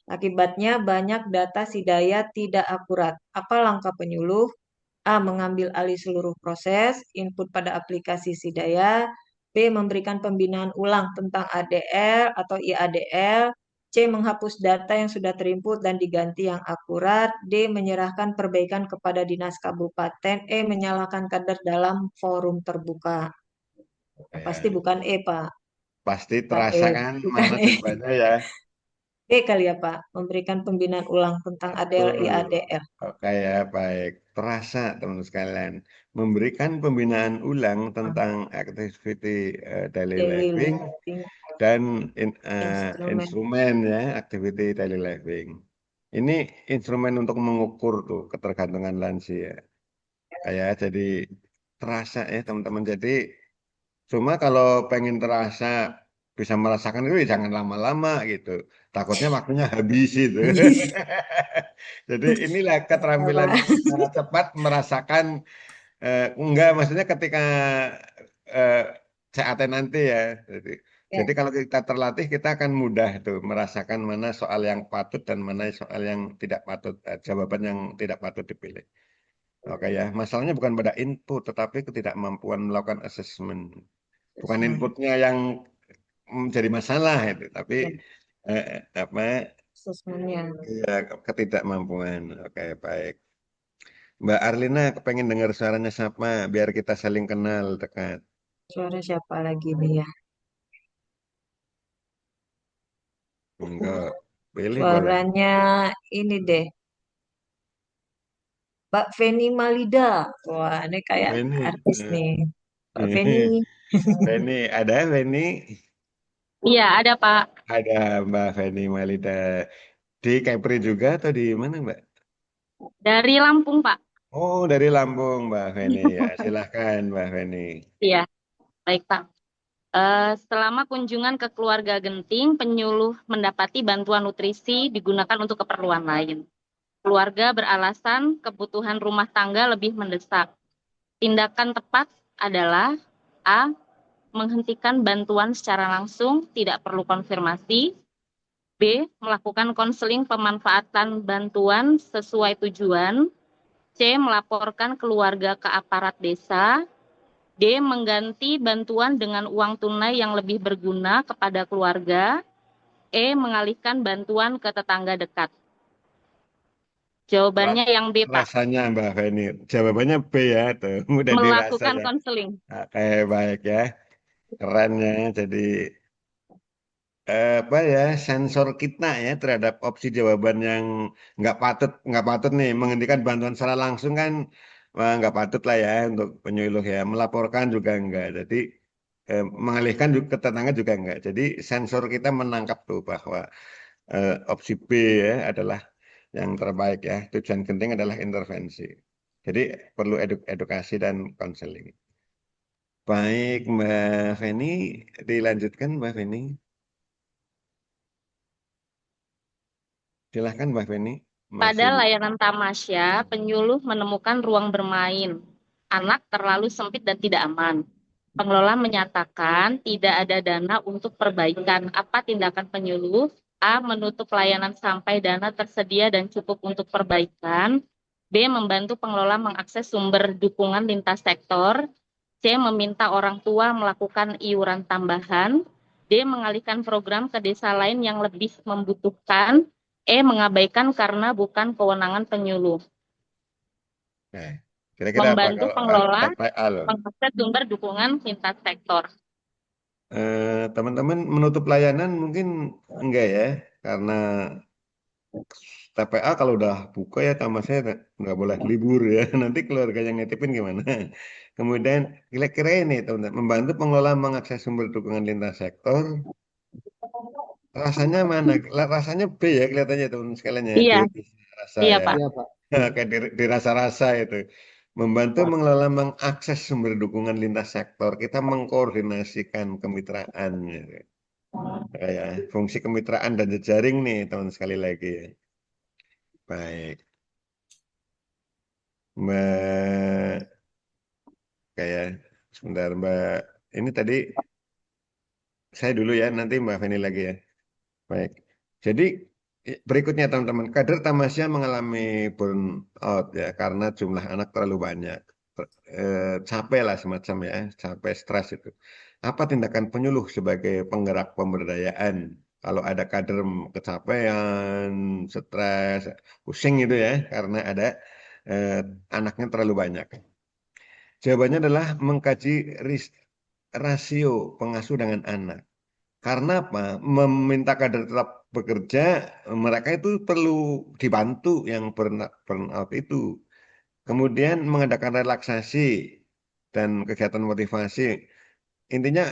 [SPEAKER 5] Akibatnya banyak data Sidaya tidak akurat. Apa langkah penyuluh? A. Mengambil alih seluruh proses, input pada aplikasi Sidaya. B. Memberikan pembinaan ulang tentang ADL atau IADL. C. Menghapus data yang sudah terinput dan diganti yang akurat. D. Menyerahkan perbaikan kepada dinas kabupaten. E. Menyalahkan kader dalam forum terbuka. Pasti
[SPEAKER 1] Ya,
[SPEAKER 5] bukan E, Pak.
[SPEAKER 1] pasti
[SPEAKER 5] Pak
[SPEAKER 1] terasa
[SPEAKER 5] E.
[SPEAKER 1] kan
[SPEAKER 5] Bukan
[SPEAKER 1] mana
[SPEAKER 5] E.
[SPEAKER 1] jawabannya ya.
[SPEAKER 5] D kali ya, Pak. Memberikan pembinaan ulang tentang ADL,
[SPEAKER 1] Betul.
[SPEAKER 5] IADL.
[SPEAKER 1] Oke ya, baik. Terasa teman sekalian. Memberikan pembinaan ulang tentang activity daily
[SPEAKER 5] Daily
[SPEAKER 1] living
[SPEAKER 5] living
[SPEAKER 1] dan
[SPEAKER 5] instrumen.
[SPEAKER 1] instrumen ya, activity daily living. Ini instrumen untuk mengukur tuh ketergantungan lansia. Kayak jadi terasa ya teman-teman. Jadi cuma kalau pengen terasa bisa merasakan itu ya jangan lama-lama gitu. Takutnya waktunya habis itu. Jadi inilah
[SPEAKER 5] Ya,
[SPEAKER 1] keterampilan
[SPEAKER 5] Pak.
[SPEAKER 1] secara cepat merasakan enggak maksudnya ketika eh, CAT nanti ya. Jadi
[SPEAKER 5] Ya.
[SPEAKER 1] kalau kita terlatih kita akan mudah tuh merasakan mana soal yang patut dan mana soal yang tidak patut, jawaban yang tidak patut dipilih. Oke ya, masalahnya bukan pada input tetapi ketidakmampuan melakukan asesmen. Bukan
[SPEAKER 5] Asesmen.
[SPEAKER 1] inputnya yang menjadi masalah itu, tapi
[SPEAKER 5] Ya,
[SPEAKER 1] apa
[SPEAKER 5] asesmennya.
[SPEAKER 1] ya ketidakmampuan. Oke, baik. Mbak Arlina kepengen dengar suaranya siapa biar kita saling kenal dekat.
[SPEAKER 5] Suara siapa lagi nih ya?
[SPEAKER 1] Enggak, pilih boleh.
[SPEAKER 5] Suaranya ini deh. Mbak Feni Malida. Wah, ini kayak
[SPEAKER 1] Beni,
[SPEAKER 5] artis nih. Mbak Feni.
[SPEAKER 1] Beni ada Beni,
[SPEAKER 3] Iya, ada Pak.
[SPEAKER 1] ada Mbak Feni Malida di Kepri juga atau di mana Mbak?
[SPEAKER 3] Dari Lampung, Pak.
[SPEAKER 1] Oh dari Lampung Mbak Feni ya silahkan Mbak Feni.
[SPEAKER 3] Iya, baik Pak. Selama kunjungan ke keluarga Genting, penyuluh mendapati bantuan nutrisi digunakan untuk keperluan lain. Keluarga beralasan kebutuhan rumah tangga lebih mendesak. Tindakan tepat adalah A. Menghentikan bantuan secara langsung, tidak perlu konfirmasi. B. Melakukan konseling pemanfaatan bantuan sesuai tujuan. C. Melaporkan keluarga ke aparat desa. D. Mengganti bantuan dengan uang tunai yang lebih berguna kepada keluarga. E. Mengalihkan bantuan ke tetangga dekat. Jawabannya yang B, Pak.
[SPEAKER 1] Rasanya Mbak Feni jawabannya B ya tuh mudah dirasa
[SPEAKER 3] Melakukan
[SPEAKER 1] ya.
[SPEAKER 3] konseling.
[SPEAKER 1] Oke baik ya keren ya jadi apa ya sensor kita ya terhadap opsi jawaban yang nggak patut nih menghentikan bantuan secara langsung kan wah, nggak patut lah ya untuk penyuluh ya melaporkan juga enggak jadi mengalihkan juga ke tetangga juga enggak jadi sensor kita menangkap tuh bahwa opsi B ya adalah yang terbaik ya tujuan genting adalah intervensi jadi perlu edukasi dan konseling. Baik, Mbak Feni, dilanjutkan Mbak Feni. Silahkan Mbak Feni.
[SPEAKER 3] Pada
[SPEAKER 1] Masih.
[SPEAKER 3] layanan tamasya, penyuluh menemukan ruang bermain anak terlalu sempit dan tidak aman. Pengelola menyatakan tidak ada dana untuk perbaikan. Apa tindakan penyuluh? A. Menutup layanan sampai dana tersedia dan cukup untuk perbaikan. B. Membantu pengelola mengakses sumber dukungan lintas sektor. C. Meminta orang tua melakukan iuran tambahan. D. Mengalihkan program ke desa lain yang lebih membutuhkan. E. Mengabaikan karena bukan kewenangan penyuluh.
[SPEAKER 1] Nah, kira-kira apa
[SPEAKER 3] Membantu
[SPEAKER 1] kalau
[SPEAKER 3] pengelola
[SPEAKER 1] TPA loh?
[SPEAKER 3] mengakses sumber dukungan lintas sektor.
[SPEAKER 1] Teman-teman menutup layanan mungkin enggak ya, karena TPA kalau udah buka ya tamasnya nggak boleh libur ya. Nanti keluarga yang nitipin gimana? Kemudian kira-kira ini teman-teman, membantu pengelola mengakses sumber dukungan lintas sektor. Rasanya mana? Rasanya B ya kelihatannya teman sekalian ya.
[SPEAKER 3] Iya,
[SPEAKER 1] Di rasa
[SPEAKER 3] iya
[SPEAKER 1] ya.
[SPEAKER 3] Pak.
[SPEAKER 4] Iya, Pak.
[SPEAKER 1] Kayak di rasa-rasa itu. Membantu mengelola mengakses sumber dukungan lintas sektor. Kita mengkoordinasikan kemitraan. Gitu. Kayak fungsi kemitraan dan jejaring nih teman sekali lagi ya. Baik. Mbak, kayak sebentar Mbak. Ini tadi saya dulu ya, nanti Mbak Feni lagi ya. Baik. Jadi berikutnya teman-teman, kader tamasya mengalami burnout ya karena jumlah anak terlalu banyak. Capek lah semacam ya, capek stres itu. Apa tindakan penyuluh sebagai penggerak pemberdayaan? Kalau ada kader kecapean, stres, pusing itu ya, karena ada eh, anaknya terlalu banyak. Jawabannya adalah mengkaji rasio pengasuh dengan anak. Karena apa? Meminta kader tetap bekerja, mereka itu perlu dibantu yang burnout itu. Kemudian mengadakan relaksasi dan kegiatan motivasi. Intinya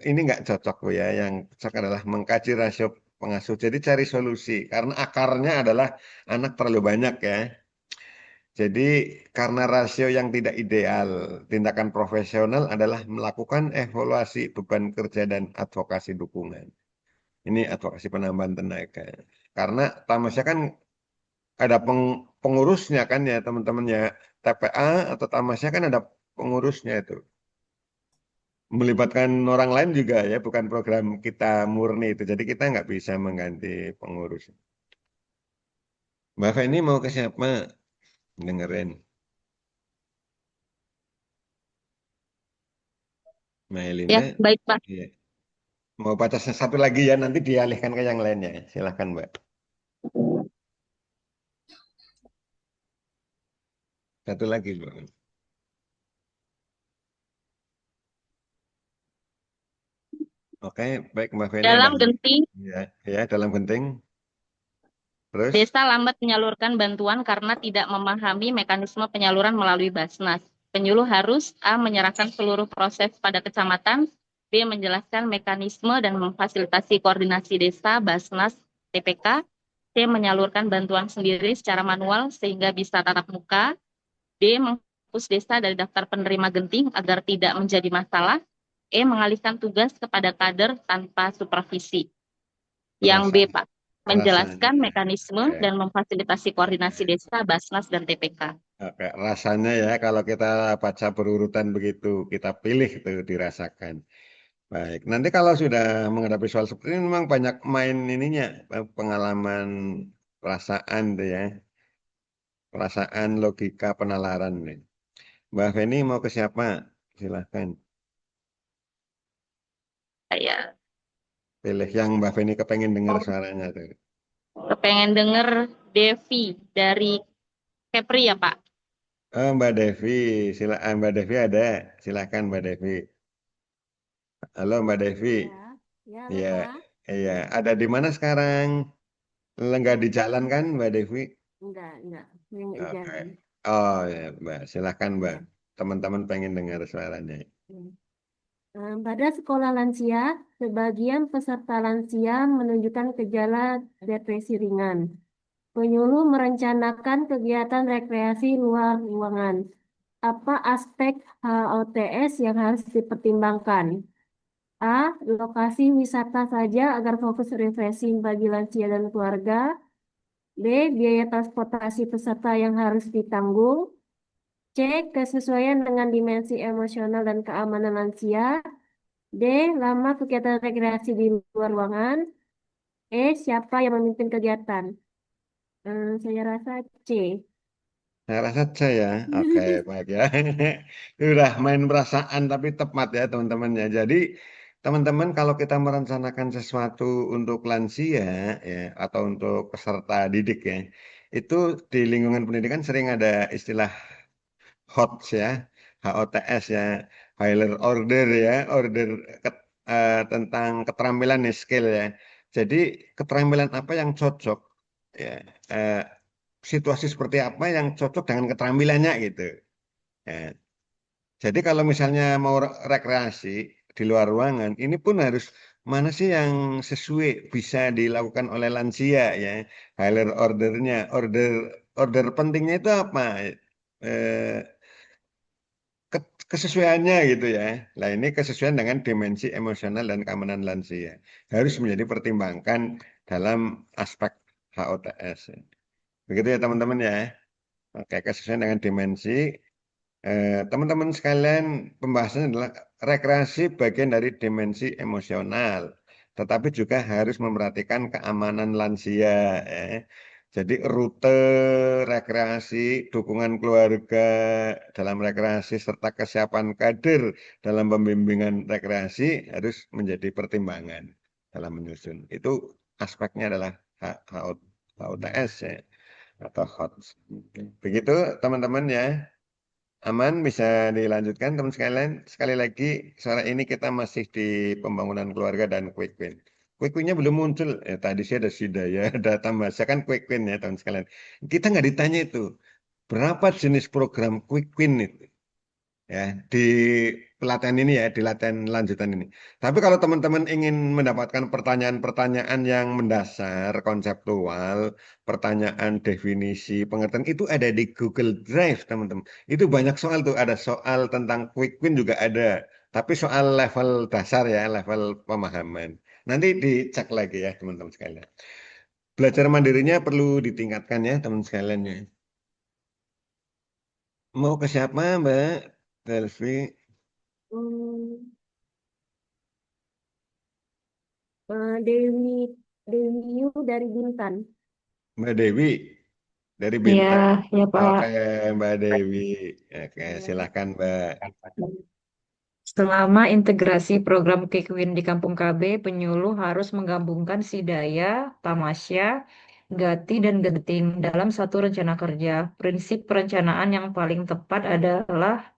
[SPEAKER 1] ini nggak cocok Bu, ya. Yang cocok adalah mengkaji rasio pengasuh. Jadi cari solusi. Karena akarnya adalah anak terlalu banyak ya. Jadi karena rasio yang tidak ideal, tindakan profesional adalah melakukan evaluasi beban kerja dan advokasi dukungan. Ini advokasi penambahan tenaga. Karena tamasya kan ada pengurusnya kan ya teman-teman ya. TPA atau tamasya kan ada pengurusnya itu. Melibatkan orang lain juga ya, bukan program kita murni itu. Jadi kita nggak bisa mengganti pengurus. Mbak Feni mau ke siapa? Dengerin. Mbak
[SPEAKER 3] Ya,
[SPEAKER 1] Elinda.
[SPEAKER 3] baik Pak.
[SPEAKER 1] Iya. Mau baca satu lagi ya, nanti dialihkan ke yang lainnya. Silahkan Mbak. Satu lagi Mbak. Oke, baik Mbak Feni ada.
[SPEAKER 3] Dalam genting,
[SPEAKER 1] Ya, ya dalam genting. Terus?
[SPEAKER 3] desa lambat menyalurkan bantuan karena tidak memahami mekanisme penyaluran melalui Basnas. Penyuluh harus A. Menyerahkan seluruh proses pada kecamatan, B. Menjelaskan mekanisme dan memfasilitasi koordinasi desa, Basnas, TPK, C. Menyalurkan bantuan sendiri secara manual sehingga bisa tatap muka, D. Menghapus desa dari daftar penerima genting agar tidak menjadi masalah, E. Mengalihkan tugas kepada kader tanpa supervisi. Yang B,
[SPEAKER 1] Rasanya.
[SPEAKER 3] Pak,
[SPEAKER 1] Rasanya.
[SPEAKER 3] menjelaskan mekanisme
[SPEAKER 1] Oke.
[SPEAKER 3] dan memfasilitasi koordinasi desa, Basnas, dan TPK.
[SPEAKER 1] Oke, rasanya ya kalau kita baca berurutan begitu, kita pilih itu dirasakan. Baik, nanti kalau sudah menghadapi soal seperti ini memang banyak main ininya, pengalaman perasaan tuh ya, perasaan logika penalaran nih. Mbak Feni mau ke siapa? Silahkan
[SPEAKER 3] Saya
[SPEAKER 1] pilih yang Mbak Feni kepengen dengar suaranya tuh.
[SPEAKER 3] kepengen denger Devi dari Kepri ya, Pak.
[SPEAKER 1] Oh, Mbak Devi, silakan Mbak Devi ada, silakan Mbak Devi. Halo Mbak Devi.
[SPEAKER 6] Ya, ya, halo
[SPEAKER 1] Iya,
[SPEAKER 6] Pak.
[SPEAKER 1] iya. Ada di mana sekarang? Nggak di jalan kan, Mbak Devi?
[SPEAKER 6] Enggak, enggak
[SPEAKER 1] Oke.
[SPEAKER 6] jalan.
[SPEAKER 1] Oh ya, Mbak. Silakan, Mbak.
[SPEAKER 6] Ya.
[SPEAKER 1] Teman-teman pengen dengar suaranya.
[SPEAKER 6] Pada sekolah lansia, sebagian peserta lansia menunjukkan gejala depresi ringan. Penyuluh merencanakan kegiatan rekreasi luar ruangan. apa aspek HOTS yang harus dipertimbangkan? A. Lokasi wisata saja agar fokus refreshing bagi lansia dan keluarga. B. Biaya transportasi peserta yang harus ditanggung. C. Kesesuaian dengan dimensi emosional dan keamanan lansia. D. Lama kegiatan rekreasi di luar ruangan. E. Siapa yang memimpin kegiatan? Saya rasa C.
[SPEAKER 1] Saya rasa C ya. Oke, baik ya. Udah main perasaan tapi tepat ya teman-teman ya. Jadi teman-teman kalau kita merencanakan sesuatu untuk lansia ya atau untuk peserta didik ya, itu di lingkungan pendidikan sering ada istilah HOTS ya, HOTS ya, Higher Order ya, order tentang keterampilan nih skill ya. Jadi keterampilan apa yang cocok ya, eh, situasi seperti apa yang cocok dengan keterampilannya gitu. Ya. Jadi kalau misalnya mau rekreasi di luar ruangan, ini pun harus mana sih yang sesuai bisa dilakukan oleh lansia ya, higher ordernya, order pentingnya itu apa? Eh, kesesuaiannya gitu ya. Nah ini kesesuaian dengan dimensi emosional dan keamanan lansia harus menjadi pertimbangkan dalam aspek HOTS. Begitu ya teman-teman ya. Oke, kesesuaian dengan dimensi. Teman-teman sekalian, pembahasannya adalah rekreasi bagian dari dimensi emosional, tetapi juga harus memperhatikan keamanan lansia. Ya. Jadi rute rekreasi, dukungan keluarga dalam rekreasi, serta kesiapan kader dalam pembimbingan rekreasi harus menjadi pertimbangan dalam menyusun. Itu aspeknya adalah HOTS ya, atau HOTS. Begitu teman-teman ya. Aman, bisa dilanjutkan teman sekalian. Sekali lagi, sore ini kita masih di pembangunan keluarga dan quick win. Quick win-nya belum muncul. Tadi sih ada Sidaya, ada Tambasa kan quick win ya teman sekalian. Kita nggak ditanya itu. Berapa jenis program quick win itu? Ya, di pelatihan ini ya, di latihan lanjutan ini. Tapi kalau teman-teman ingin mendapatkan pertanyaan-pertanyaan yang mendasar, konseptual, pertanyaan definisi, pengertian, itu ada di Google Drive, teman-teman. Itu banyak soal tuh, ada soal tentang quick win juga ada. Tapi soal level dasar ya, level pemahaman. Nanti dicek lagi ya, teman-teman sekalian. Belajar mandirinya perlu ditingkatkan ya, teman sekalian ya. Mau ke siapa, Mbak Delvi?
[SPEAKER 6] Hmm, Dewi Dewi Yu dari Bintan.
[SPEAKER 1] Mbak Dewi dari
[SPEAKER 7] Iya,
[SPEAKER 1] Bintan.
[SPEAKER 7] ya Pak.
[SPEAKER 1] Oke, Mbak Dewi. Oke,
[SPEAKER 6] Ya.
[SPEAKER 1] silakan Mbak.
[SPEAKER 7] Selama integrasi program Kikwin di Kampung KB, penyuluh harus menggabungkan Sidaya, Tamasya, Gati, dan Genting dalam satu rencana kerja. Prinsip perencanaan yang paling tepat adalah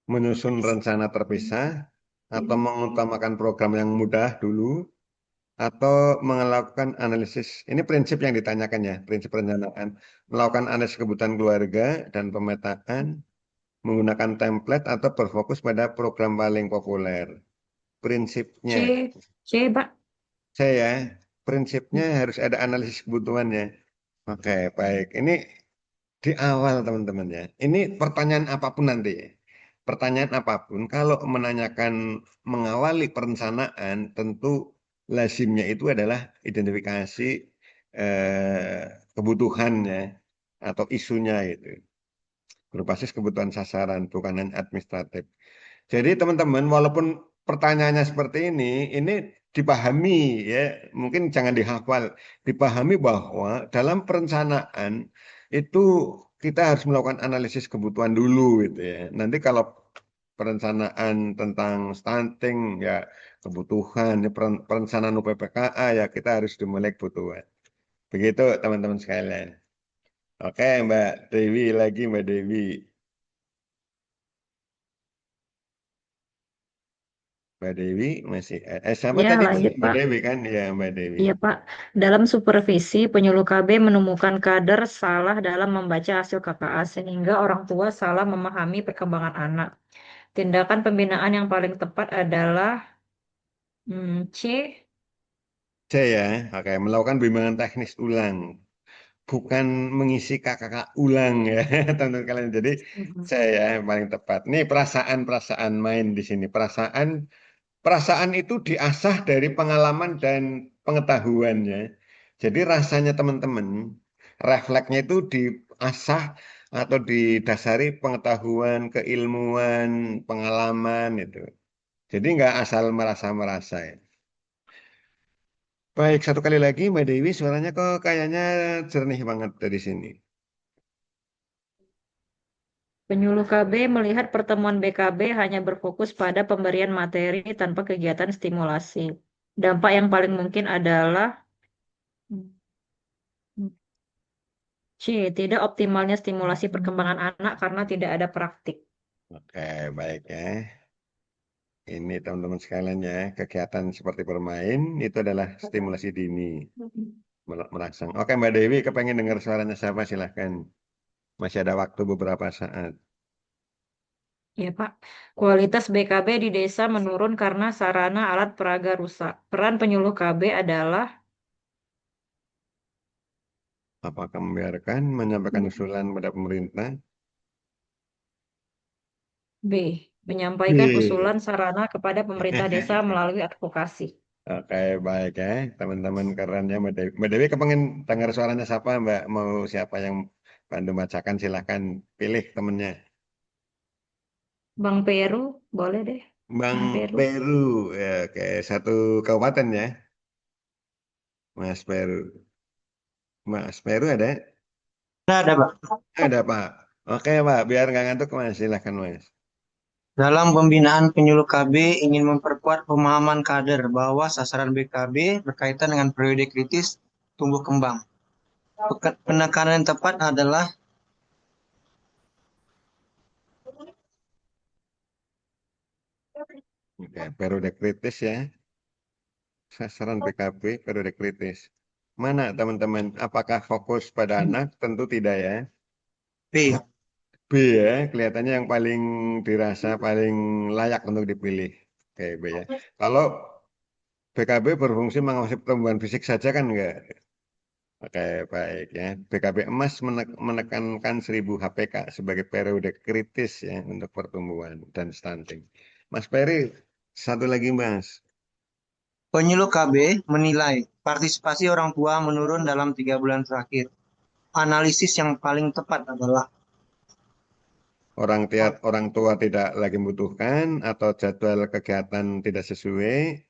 [SPEAKER 1] Menyusun rencana terpisah atau mengutamakan program yang mudah dulu atau melakukan analisis. Ini prinsip yang ditanyakan ya, prinsip perencanaan. Melakukan analisis kebutuhan keluarga dan pemetaan, menggunakan template atau berfokus pada program paling populer. Prinsipnya,
[SPEAKER 7] C, C, Pak.
[SPEAKER 1] saya prinsipnya harus ada analisis kebutuhannya. Oke, baik. Ini di awal teman-teman ya. Ini pertanyaan apapun nanti. Pertanyaan apapun, kalau menanyakan mengawali perencanaan, tentu lazimnya itu adalah identifikasi eh, kebutuhannya atau isunya itu. Berbasis kebutuhan sasaran, bukan hanya administratif. Jadi teman-teman, walaupun pertanyaannya seperti ini dipahami ya, mungkin jangan dihafal, dipahami bahwa dalam perencanaan itu kita harus melakukan analisis kebutuhan dulu gitu ya. Nanti kalau perencanaan tentang stunting ya kebutuhan, ya, perencanaan UPPKA ya kita harus dimulai kebutuhan. Begitu teman-teman sekalian. Oke Mbak Dewi lagi Mbak Dewi. Mbak Dewi masih siapa
[SPEAKER 7] Ya,
[SPEAKER 1] tadi
[SPEAKER 7] lanjut
[SPEAKER 1] Mbak
[SPEAKER 7] Pak.
[SPEAKER 1] Dewi kan ya Mbak Dewi.
[SPEAKER 7] Iya Pak. Dalam supervisi, penyuluh KB menemukan kader salah dalam membaca hasil KKA sehingga orang tua salah memahami perkembangan anak. Tindakan pembinaan yang paling tepat adalah C.
[SPEAKER 1] C ya, oke melakukan bimbingan teknis ulang bukan mengisi kakak ulang ya, teman-teman kalian. Jadi saya yang paling tepat. Nih perasaan main di sini. Perasaan itu diasah dari pengalaman dan pengetahuan ya. Jadi rasanya teman-teman, refleksnya itu diasah atau didasari pengetahuan, keilmuan, pengalaman itu. Jadi nggak asal merasa-merasa ya. Baik, satu kali lagi Mbak Dewi, suaranya kok kayaknya jernih banget dari sini.
[SPEAKER 7] Penyuluh KB melihat pertemuan BKB hanya berfokus pada pemberian materi tanpa kegiatan stimulasi. Dampak yang paling mungkin adalah C. Tidak optimalnya stimulasi perkembangan anak karena tidak ada praktik.
[SPEAKER 1] Oke, baik ya. Ini teman-teman sekalian ya, kegiatan seperti bermain itu adalah stimulasi dini, merangsang. Oke Mbak Dewi, kepengen dengar suaranya siapa? Silahkan. Masih ada waktu beberapa saat.
[SPEAKER 7] Ya, Pak. Kualitas BKB di desa menurun karena sarana alat peraga rusak. Peran penyuluh KB adalah
[SPEAKER 1] Apakah membiarkan menyampaikan usulan pada pemerintah?
[SPEAKER 7] B. Menyampaikan
[SPEAKER 1] B.
[SPEAKER 7] usulan sarana kepada pemerintah desa melalui advokasi.
[SPEAKER 1] Oke, baik ya. Teman-teman keren ya Mbak Dewi. Mbak Dewi kepengen dengar suaranya siapa Mbak? Mau siapa yang bantu bacakan silahkan pilih temennya.
[SPEAKER 7] Bang Peru, boleh deh.
[SPEAKER 1] Bang
[SPEAKER 7] Bang Peru.
[SPEAKER 1] Peru, ya, oke, satu kabupaten ya. Mas Peru. Mas Peru ada?
[SPEAKER 4] Ada, Pak.
[SPEAKER 1] Ada Pak. Oke Pak, biar nggak ngantuk Mas, silahkan Mas.
[SPEAKER 4] Dalam pembinaan penyuluh KB ingin memperkuat pemahaman kader bahwa sasaran BKB berkaitan dengan periode kritis tumbuh kembang. Penekanan yang tepat adalah
[SPEAKER 1] Oke, periode kritis ya. Sasaran PKB periode kritis. Mana teman-teman? Apakah fokus pada anak? Tentu tidak ya.
[SPEAKER 4] B.
[SPEAKER 1] B ya, kelihatannya yang paling dirasa paling layak untuk dipilih. Oke, B ya. Kalau BKB berfungsi mengawasi pertumbuhan fisik saja kan enggak? Oke, baik ya. BKB emas menekankan 1000 HPK sebagai periode kritis ya untuk pertumbuhan dan stunting. Mas Peri, satu lagi Mas.
[SPEAKER 4] Penyuluh KB menilai partisipasi orang tua menurun dalam 3 bulan terakhir. Analisis yang paling tepat adalah
[SPEAKER 1] Orang tua tidak lagi membutuhkan atau jadwal kegiatan tidak sesuai,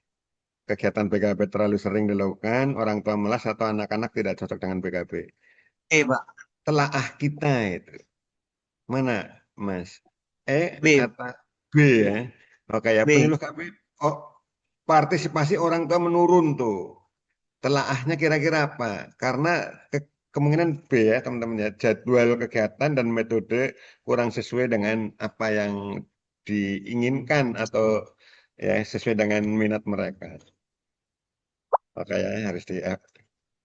[SPEAKER 1] kegiatan PKB terlalu sering dilakukan, orang tua malas atau anak-anak tidak cocok dengan PKB.
[SPEAKER 4] Pak.
[SPEAKER 1] Telaah kita itu. Mana, Mas?
[SPEAKER 4] B.
[SPEAKER 1] Atau B ya? Oke ya,
[SPEAKER 4] B.
[SPEAKER 1] penyuluh KB. Oh, partisipasi orang tua menurun tuh. Telaahnya kira-kira apa? Karena kemungkinan B ya teman-teman ya, jadwal kegiatan dan metode kurang sesuai dengan apa yang diinginkan atau ya sesuai dengan minat mereka. Oke ya, harus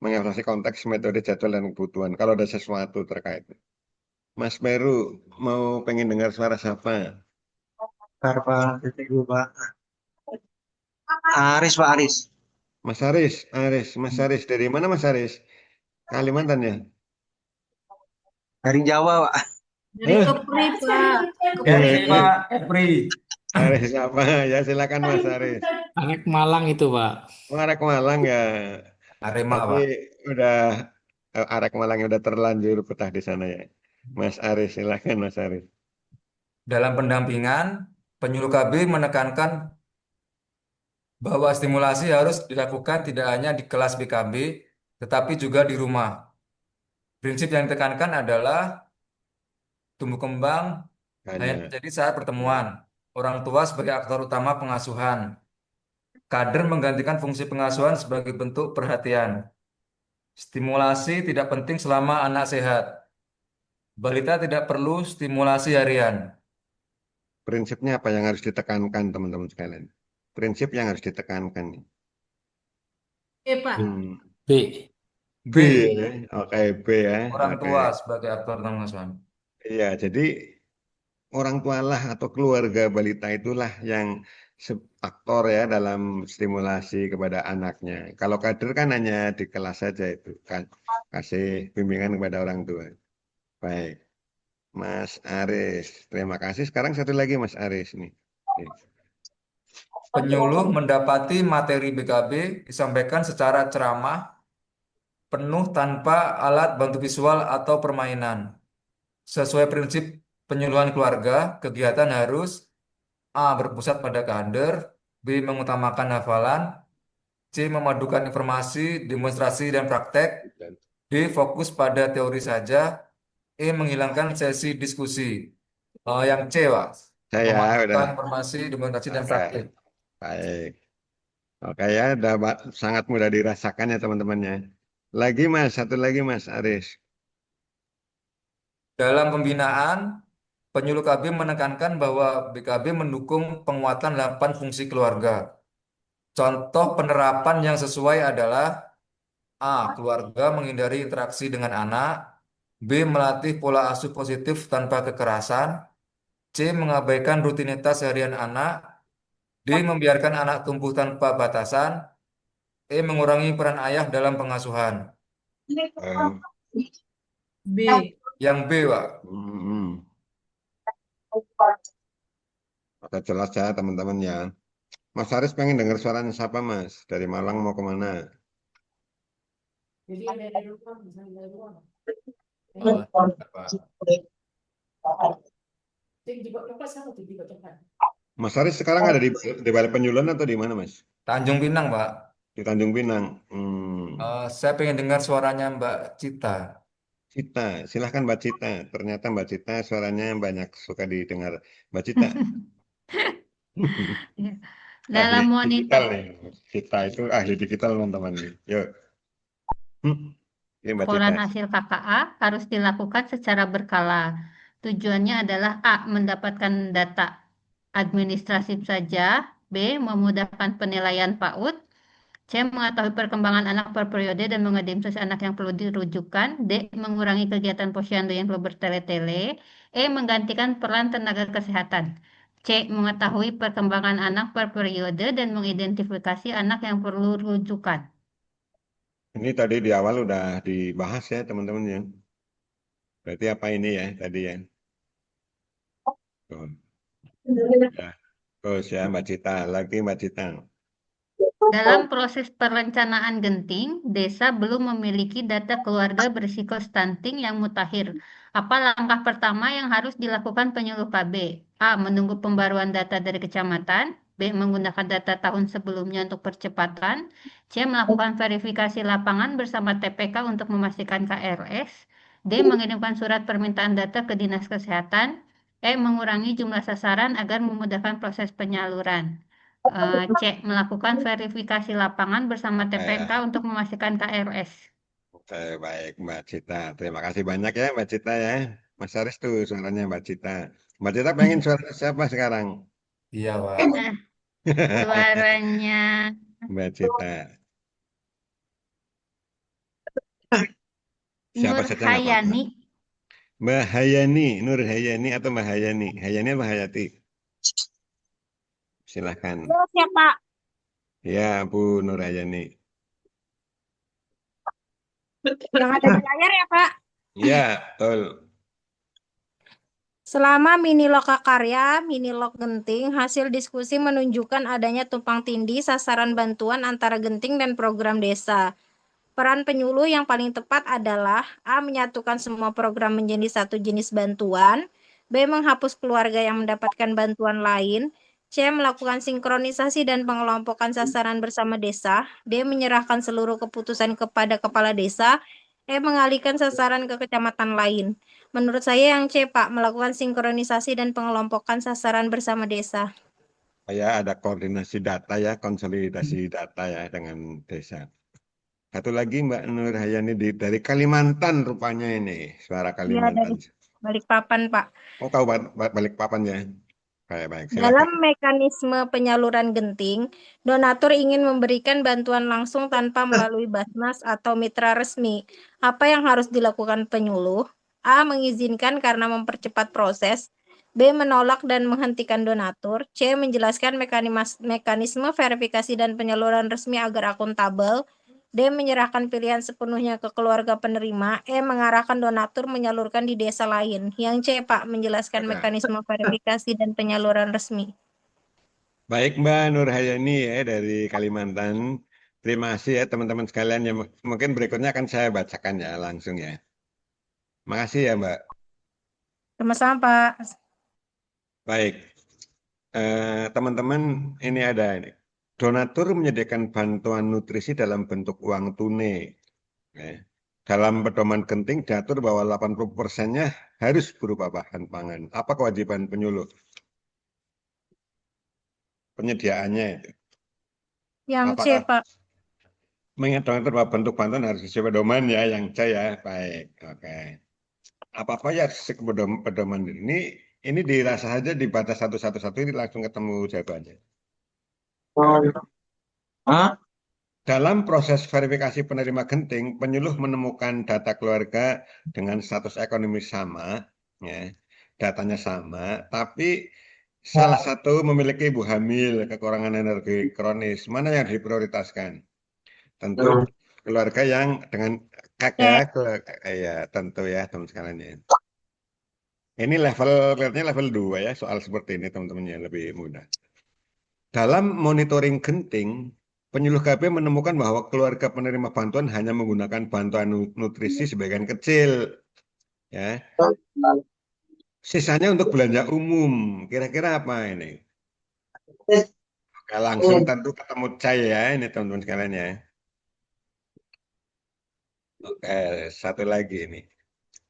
[SPEAKER 1] mengevaluasi konteks metode jadwal dan kebutuhan kalau ada sesuatu terkait. Mas Meru mau pengen dengar suara siapa?
[SPEAKER 4] Bentar, Pak. Titik dulu, Pak. Aris, Pak Aris.
[SPEAKER 1] Mas Mas Aris dari mana Mas Aris? Kalimantan ya?
[SPEAKER 4] Dari Jawa, Pak.
[SPEAKER 6] Dari Kepri, Pak.
[SPEAKER 8] Dari Pak Pri,
[SPEAKER 1] Aris apa? Ya silakan Mas Aris.
[SPEAKER 8] Arek Malang itu Pak.
[SPEAKER 1] Arek Malang ya.
[SPEAKER 8] Arema
[SPEAKER 1] Tapi
[SPEAKER 8] Pak.
[SPEAKER 1] udah Arek Malang udah terlanjur betah di sana ya. Mas Aris silakan Mas Aris.
[SPEAKER 8] Dalam pendampingan, penyuluh KB menekankan bahwa stimulasi harus dilakukan tidak hanya di kelas BKB, tetapi juga di rumah. Prinsip yang ditekankan adalah tumbuh kembang hanya
[SPEAKER 1] Hanya
[SPEAKER 8] terjadi saat pertemuan. Orang tua sebagai aktor utama pengasuhan. Kader menggantikan fungsi pengasuhan sebagai bentuk perhatian. Stimulasi tidak penting selama anak sehat. Balita tidak perlu stimulasi harian.
[SPEAKER 1] prinsipnya apa yang harus ditekankan teman-teman sekalian? Prinsip yang harus ditekankan.
[SPEAKER 6] Pak.
[SPEAKER 8] B.
[SPEAKER 1] B ya. Oke, B ya.
[SPEAKER 8] Orang
[SPEAKER 1] Oke.
[SPEAKER 8] tua sebagai aktor utama pengasuhan.
[SPEAKER 1] Iya, jadi orang tua lah atau keluarga balita itulah yang aktor ya dalam stimulasi kepada anaknya. Kalau kader kan hanya di kelas saja itu kan kasih bimbingan kepada orang tua. Baik, Mas Aris, terima kasih. Sekarang satu lagi Mas Aris nih. Oke.
[SPEAKER 8] Penyuluh mendapati materi BKB disampaikan secara ceramah, penuh tanpa alat bantu visual atau permainan. Sesuai prinsip penyuluhan keluarga, kegiatan harus A. Berpusat pada kader, B. Mengutamakan hafalan, C. Memadukan informasi, demonstrasi, dan praktek, D. Fokus pada teori saja, E. Menghilangkan sesi diskusi. Yang C, Pak.
[SPEAKER 1] Saya
[SPEAKER 8] Memadukan
[SPEAKER 1] udah.
[SPEAKER 8] informasi, demonstrasi, dan
[SPEAKER 1] Oke,
[SPEAKER 8] praktek.
[SPEAKER 1] baik. Oke ya, udah sangat mudah dirasakan ya teman-temannya. Lagi Mas, satu lagi Mas Aris.
[SPEAKER 8] Dalam pembinaan, penyuluh KB menekankan bahwa BKB mendukung penguatan 8 fungsi keluarga. Contoh penerapan yang sesuai adalah A. Keluarga menghindari interaksi dengan anak, B. Melatih pola asuh positif tanpa kekerasan, C. Mengabaikan rutinitas harian anak, D. Membiarkan anak tumbuh tanpa batasan, E. Mengurangi peran ayah dalam pengasuhan.
[SPEAKER 5] B.
[SPEAKER 8] Yang B, Pak.
[SPEAKER 1] Oke, jelas ya teman-teman ya. Mas Aris pengen dengar suaranya siapa Mas? Dari Malang mau kemana? Mas Aris sekarang ada di Balai Penyuluhan atau di mana Mas?
[SPEAKER 8] Tanjung Pinang, Pak.
[SPEAKER 1] Di Tanjung Pinang.
[SPEAKER 8] Saya pengen dengar suaranya Mbak Cita.
[SPEAKER 1] Cita, silahkan Mbak Cita. Ternyata Mbak Cita suaranya banyak suka didengar. Mbak Cita.
[SPEAKER 2] Dalam
[SPEAKER 1] Ahli
[SPEAKER 2] monitor
[SPEAKER 1] digital nih. Cita itu ahli digital teman-teman. Yuk. Ini Mbak Cita.
[SPEAKER 2] laporan hasil KKA harus dilakukan secara berkala. Tujuannya adalah A. Mendapatkan data administratif saja, B. Memudahkan penilaian PAUD, C. Mengetahui perkembangan anak per periode dan mengidentifikasi anak yang perlu dirujukan, D. Mengurangi kegiatan posyandu yang perlu bertele-tele, E. Menggantikan peran tenaga kesehatan, C. Mengetahui perkembangan anak per periode dan mengidentifikasi anak yang perlu rujukan.
[SPEAKER 1] Ini tadi di awal udah dibahas ya teman-teman ya. Berarti apa ini ya tadi ya? Tuh. Ya. Terus ya Mbak Cita. Lagi Mbak Cita.
[SPEAKER 2] Dalam proses perencanaan genting, desa belum memiliki data keluarga berisiko stunting yang mutakhir. Apa langkah pertama yang harus dilakukan penyuluh KB? A. Menunggu pembaruan data dari kecamatan. B. Menggunakan data tahun sebelumnya untuk percepatan. C. Melakukan verifikasi lapangan bersama TPK untuk memastikan KRS. D. Mengirimkan surat permintaan data ke Dinas Kesehatan. E. Mengurangi jumlah sasaran agar memudahkan proses penyaluran. C. Melakukan verifikasi lapangan bersama TPK untuk memastikan KRS.
[SPEAKER 1] Oke, baik Mbak Cita. Terima kasih banyak ya Mbak Cita ya. Mas Aris tuh suaranya Mbak Cita. Mbak Cita pengen suara siapa sekarang?
[SPEAKER 8] Iya, Pak.
[SPEAKER 2] Suaranya
[SPEAKER 1] Mbak Cita. Siapa
[SPEAKER 2] Nur
[SPEAKER 1] saja nggak apa-apa.
[SPEAKER 2] Hayani.
[SPEAKER 1] Mbak Hayani, Nur Hayani atau Mbak Hayani? Hayani atau Hayati? Silahkan.
[SPEAKER 9] Ya, Pak.
[SPEAKER 1] Ya, Bu Nur Hayani.
[SPEAKER 9] Yang ada di layar ya, Pak.
[SPEAKER 1] Iya, betul.
[SPEAKER 9] Selama mini lokakarya, mini lok genting, hasil diskusi menunjukkan adanya tumpang tindih sasaran bantuan antara genting dan program desa. Peran penyuluh yang paling tepat adalah A. Menyatukan semua program menjadi satu jenis bantuan, B. Menghapus keluarga yang mendapatkan bantuan lain, C. Melakukan sinkronisasi dan pengelompokan sasaran bersama desa, D. Menyerahkan seluruh keputusan kepada kepala desa, E. Mengalihkan sasaran ke kecamatan lain. Menurut saya yang C, Pak, melakukan sinkronisasi dan pengelompokan sasaran bersama desa.
[SPEAKER 1] Ya, ada koordinasi data ya, konsolidasi data ya dengan desa. Satu lagi Mbak Nur Hayani dari Kalimantan rupanya ini, suara
[SPEAKER 9] Iya,
[SPEAKER 1] Kalimantan.
[SPEAKER 9] dari Balikpapan, Pak.
[SPEAKER 1] Oh, kau Balikpapan ya. Baik,
[SPEAKER 9] Dalam
[SPEAKER 1] silakan.
[SPEAKER 9] mekanisme penyaluran genting, donatur ingin memberikan bantuan langsung tanpa melalui Basnas atau mitra resmi. Apa yang harus dilakukan penyuluh? A. Mengizinkan karena mempercepat proses. B. Menolak dan menghentikan donatur. C. Menjelaskan mekanisme verifikasi dan penyaluran resmi agar akuntabel. D. Menyerahkan pilihan sepenuhnya ke keluarga penerima. E. Mengarahkan donatur menyalurkan di desa lain. Yang C, Pak, menjelaskan
[SPEAKER 1] Nah,
[SPEAKER 9] mekanisme verifikasi dan penyaluran resmi.
[SPEAKER 1] baik Mbak Nurhayani ya dari Kalimantan. Terima kasih ya teman-teman sekalian. Ya, mungkin berikutnya akan saya bacakan ya langsung ya. Makasih ya Mbak.
[SPEAKER 9] Sama-sama, Pak.
[SPEAKER 1] Baik, teman-teman ini ada ini. Donatur menyediakan bantuan nutrisi dalam bentuk uang tunai. Ya. Dalam pedoman genting diatur bahwa 80%-nya harus berupa bahan pangan. Apa kewajiban penyuluh? Penyediaannya itu.
[SPEAKER 9] Yang C,
[SPEAKER 1] Apakah
[SPEAKER 9] Pak.
[SPEAKER 1] mengingat donatur bahwa bentuk bantuan harus sesuai pedoman ya, yang C ya. Baik, oke. Apa-apa ya pedoman ini dirasa saja di batas 111 ini langsung ketemu jawabannya.
[SPEAKER 4] Hah?
[SPEAKER 1] Dalam proses verifikasi penerima genting, penyuluh menemukan data keluarga dengan status ekonomi sama, ya, datanya sama, tapi salah satu memiliki ibu hamil, kekurangan energi kronis. Mana yang diprioritaskan? Tentu keluarga yang dengan kakak, ya tentu ya teman sekalian ya. Ini kelihatannya level 2 ya, soal seperti ini teman-teman ya, lebih mudah. Dalam monitoring genting, penyuluh KB menemukan bahwa keluarga penerima bantuan hanya menggunakan bantuan nutrisi sebagian kecil, ya. Sisanya untuk belanja umum. Kira-kira apa ini? Oke, langsung tentu ketemu cai ya, ini teman-teman sekalian ya. Oke, satu lagi ini.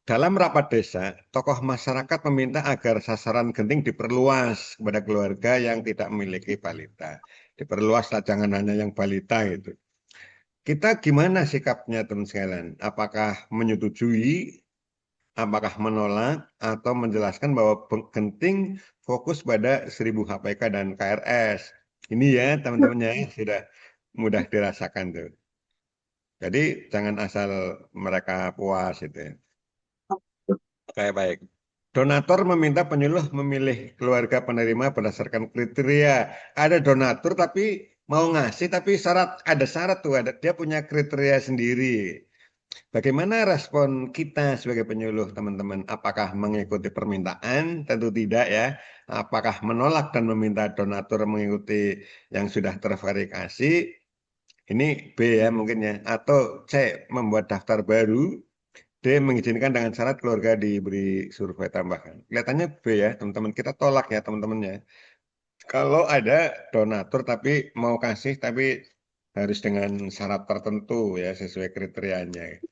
[SPEAKER 1] Dalam rapat desa, tokoh masyarakat meminta agar sasaran genting diperluas kepada keluarga yang tidak memiliki balita. Diperluas lah, jangan hanya yang balita gitu. Kita gimana sikapnya teman sekalian? Apakah menyetujui, apakah menolak, atau menjelaskan bahwa genting fokus pada 1000 HPK dan KRS? Ini ya teman-temannya sudah mudah dirasakan tuh. Jadi jangan asal mereka puas itu ya. Baik. Donatur meminta penyuluh memilih keluarga penerima berdasarkan kriteria. Ada donatur tapi mau ngasih tapi ada syarat tuh, dia punya kriteria sendiri. Bagaimana respon kita sebagai penyuluh teman-teman? Apakah mengikuti permintaan? Tentu tidak ya. Apakah menolak dan meminta donatur mengikuti yang sudah terverifikasi? Ini B ya mungkin ya. Atau C, membuat daftar baru. D, mengizinkan dengan syarat keluarga diberi survei tambahan. Kelihatannya B ya, teman-teman. Kita tolak ya, teman-teman ya. Kalau ada donatur tapi mau kasih tapi harus dengan syarat tertentu ya, sesuai kriterianya.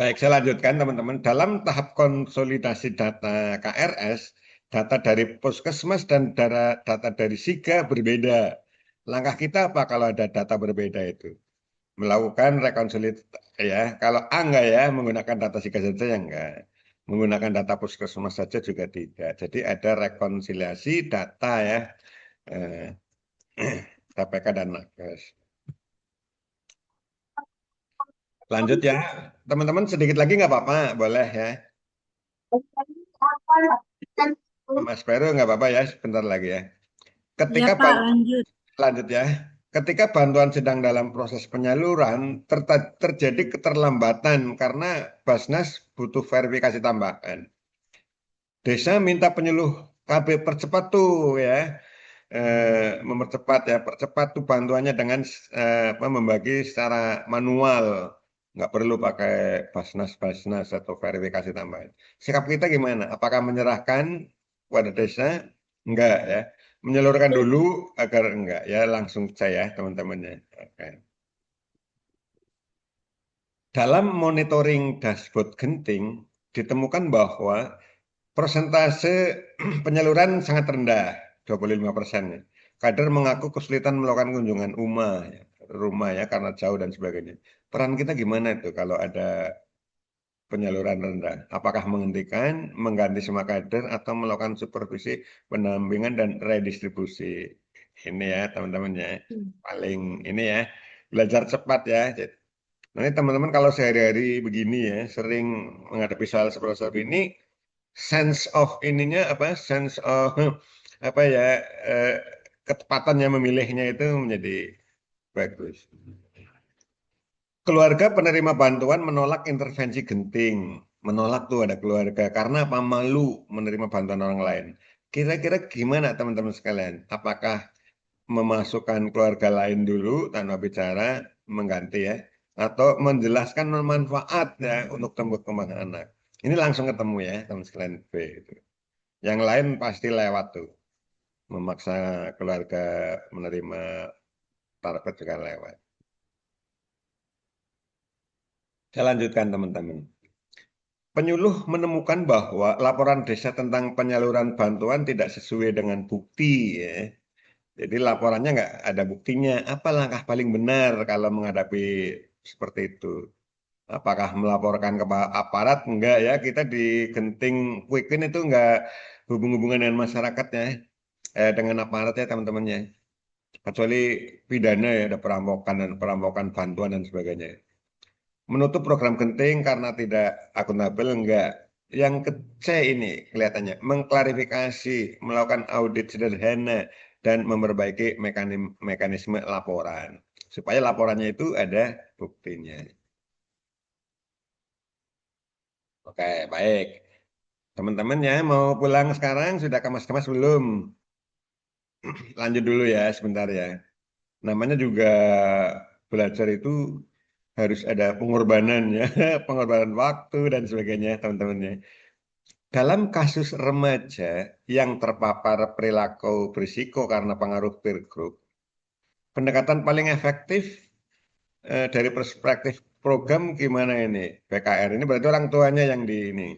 [SPEAKER 1] Baik, saya lanjutkan teman-teman. Dalam tahap konsolidasi data KRS, data dari Puskesmas dan data dari SIGA berbeda. Langkah kita apa kalau ada data berbeda itu? Melakukan rekonsiliasi ya. Kalau A enggak ya, menggunakan data SIGA saja ya enggak. Menggunakan data Puskesmas saja juga tidak. Jadi ada rekonsiliasi data ya, KPK dan Nakes. Lanjut ya, teman-teman sedikit lagi nggak apa-apa, boleh ya. Mas Peru nggak apa-apa ya, sebentar lagi ya. Ketika
[SPEAKER 9] Pak, lanjut.
[SPEAKER 1] Lanjut ya. Ketika bantuan sedang dalam proses penyaluran, terjadi keterlambatan karena Basnas butuh verifikasi tambahan. Desa minta penyuluh KB percepat tuh ya, mempercepat ya, percepat tuh bantuannya dengan membagi secara manual. Nggak perlu pakai Basnas atau verifikasi tambahan. Sikap kita gimana? Apakah menyerahkan pada desa? Enggak ya. Menyalurkan dulu agar enggak ya, langsung saya teman-temannya. Oke. Dalam monitoring dashboard genting ditemukan bahwa persentase penyaluran sangat rendah, 25%. Kader mengaku kesulitan melakukan kunjungan rumah ya karena jauh dan sebagainya. Peran kita gimana itu kalau ada penyaluran rendah? Apakah menghentikan, mengganti semua kader, atau melakukan supervisi, pendampingan, dan redistribusi? Ini ya teman-teman ya, paling ini ya, belajar cepat ya. Nah, ini teman-teman kalau sehari-hari begini ya, sering menghadapi soal seperti ini, sense of ininya apa? Sense of apa ya? eh, Ketepatannya memilihnya itu menjadi bagus. Keluarga penerima bantuan menolak intervensi genting. Menolak tuh ada keluarga karena apa? Malu menerima bantuan orang lain. Kira-kira gimana teman-teman sekalian? Apakah memasukkan keluarga lain dulu tanpa bicara mengganti ya? Atau menjelaskan manfaat ya untuk tumbuh kembang anak? Ini langsung ketemu ya teman sekalian B itu. Yang lain pasti lewat tuh. Memaksa keluarga menerima target juga lewat. Saya lanjutkan teman-teman. Penyuluh menemukan bahwa laporan desa tentang penyaluran bantuan tidak sesuai dengan bukti ya. Jadi laporannya nggak ada buktinya. Apa langkah paling benar kalau menghadapi seperti itu? Apakah melaporkan ke aparat? Enggak ya, kita di Genting Quick Win itu enggak hubung-hubungan dengan masyarakatnya, dengan aparat ya teman-temannya. Kecuali pidana ya, ada perampokan dan perampokan bantuan dan sebagainya. Menutup program Genting karena tidak akuntabel enggak. Yang ke C ini kelihatannya mengklarifikasi, melakukan audit sederhana dan memperbaiki mekanisme laporan supaya laporannya itu ada buktinya. Oke, baik. Teman-teman ya mau pulang sekarang sudah kemas-kemas belum? Lanjut dulu ya sebentar ya. Namanya juga belajar itu harus ada pengorbanan ya, pengorbanan waktu dan sebagainya teman-teman ya. Dalam kasus remaja yang terpapar perilaku berisiko karena pengaruh peer group, pendekatan paling efektif dari perspektif program gimana ini? PKR ini berarti orang tuanya yang di ini.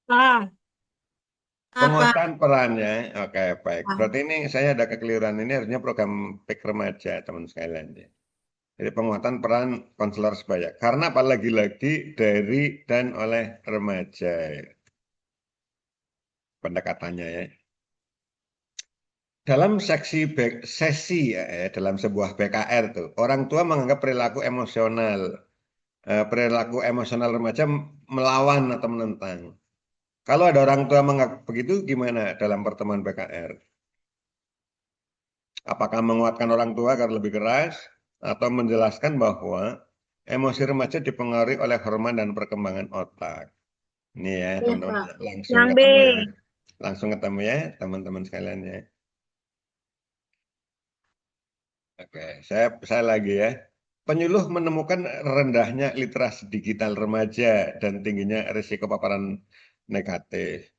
[SPEAKER 9] Ah, apa?
[SPEAKER 1] Penguatan perannya, oke baik. Berarti ini saya ada kekeliruan ini harusnya program PIK remaja teman sekalian ya. Jadi penguatan peran konselor sebaya. Karena apa lagi-lagi dari dan oleh remaja ya. Pendekatannya ya. Dalam sesi ya, dalam sebuah PKR tuh, orang tua menganggap perilaku emosional remaja melawan atau menentang. Kalau ada orang tua menganggap begitu, gimana dalam pertemuan PKR? Apakah menguatkan orang tua agar lebih keras atau menjelaskan bahwa emosi remaja dipengaruhi oleh hormon dan perkembangan otak? Ini ya
[SPEAKER 9] Iya,
[SPEAKER 1] teman-teman
[SPEAKER 9] Pak.
[SPEAKER 1] langsung
[SPEAKER 9] Yang B.
[SPEAKER 1] ketemu ya. Langsung ketemu ya teman-teman sekalian ya. Oke, saya lagi ya. Penyuluh menemukan rendahnya literasi digital remaja dan tingginya risiko paparan negatif.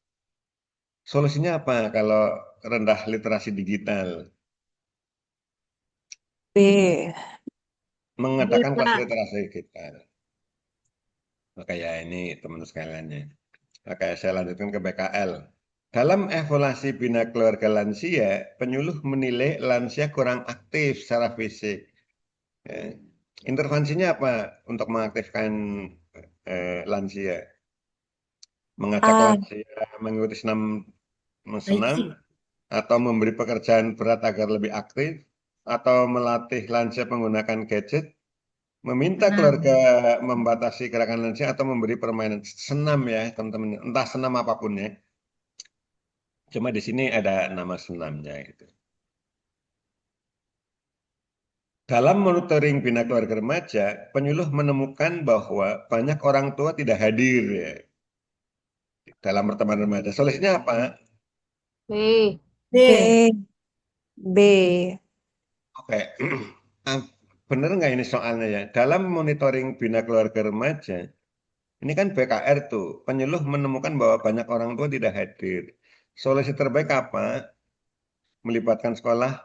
[SPEAKER 1] Solusinya apa kalau rendah literasi digital?
[SPEAKER 5] B.
[SPEAKER 1] Mengadakan kelas
[SPEAKER 9] Pak.
[SPEAKER 1] literasi digital. Oke ya ini teman sekalian ya. Oke saya lanjutkan ke BKL. Dalam evaluasi bina keluarga lansia, penyuluh menilai lansia kurang aktif secara fisik. Ya. Intervensinya apa untuk mengaktifkan lansia? Mengajak
[SPEAKER 5] A.
[SPEAKER 1] lansia mengikuti senam atau memberi pekerjaan berat agar lebih aktif atau melatih lansia menggunakan gadget, meminta keluarga membatasi gerakan lansia atau memberi permainan senam ya teman-teman, entah senam apapun ya. Cuma di sini ada nama senamnya gitu. Dalam monitoring bina keluarga remaja, penyuluh menemukan bahwa banyak orang tua tidak hadir ya dalam pertemuan remaja. Solusinya apa?
[SPEAKER 9] B.
[SPEAKER 5] B. B.
[SPEAKER 1] Oke, bener nggak ini soalnya ya? Dalam monitoring bina keluarga remaja, ini kan BKR tuh, penyuluh menemukan bahwa banyak orang tua tidak hadir. Solusi terbaik apa? Melibatkan sekolah.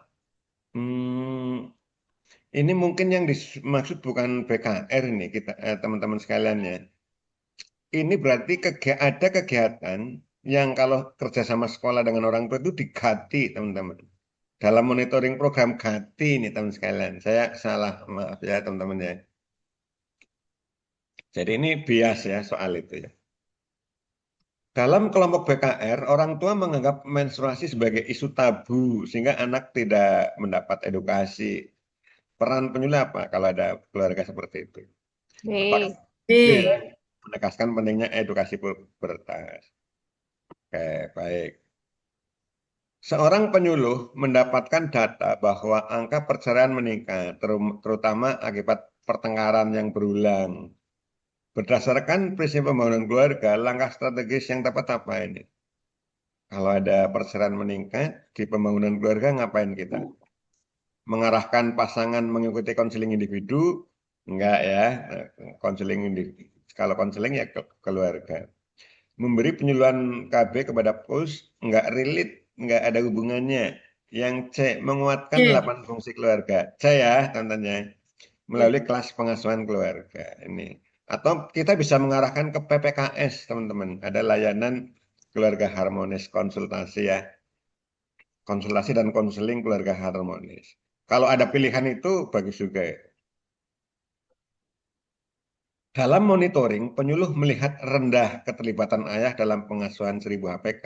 [SPEAKER 1] Ini mungkin yang dimaksud bukan BKR ini kita teman-teman sekalian ya. Ini berarti ada kegiatan yang kalau kerjasama sekolah dengan orang tua itu diganti teman-teman. Dalam monitoring program ganti ini teman sekalian. Saya salah, maaf ya teman-teman ya. Jadi ini bias ya soal itu ya. Dalam kelompok BKR, orang tua menganggap menstruasi sebagai isu tabu sehingga anak tidak mendapat edukasi. Peran penyuluh apa kalau ada keluarga seperti itu?
[SPEAKER 9] B.
[SPEAKER 1] Apakah
[SPEAKER 5] B.
[SPEAKER 1] B? menegaskan pentingnya edukasi pubertas. Oke, baik. Seorang penyuluh mendapatkan data bahwa angka perceraian meningkat, terutama akibat pertengkaran yang berulang. Berdasarkan prinsip pembangunan keluarga, langkah strategis yang tepat apa ini? Kalau ada perceraian meningkat di pembangunan keluarga, ngapain kita? Mengarahkan pasangan mengikuti konseling individu? Enggak ya, konseling individu. Kalau konseling ya keluarga. Memberi penyuluhan KB kepada PUS, enggak relate, enggak ada hubungannya. Yang C, menguatkan 8 fungsi keluarga. C ya, contohnya. Melalui kelas pengasuhan keluarga. Ini. Atau kita bisa mengarahkan ke PPKS, teman-teman. Ada layanan keluarga harmonis, konsultasi ya. Konsultasi dan konseling keluarga harmonis. Kalau ada pilihan itu, bagus juga. Dalam monitoring, penyuluh melihat rendah keterlibatan ayah dalam pengasuhan 1000 HPK.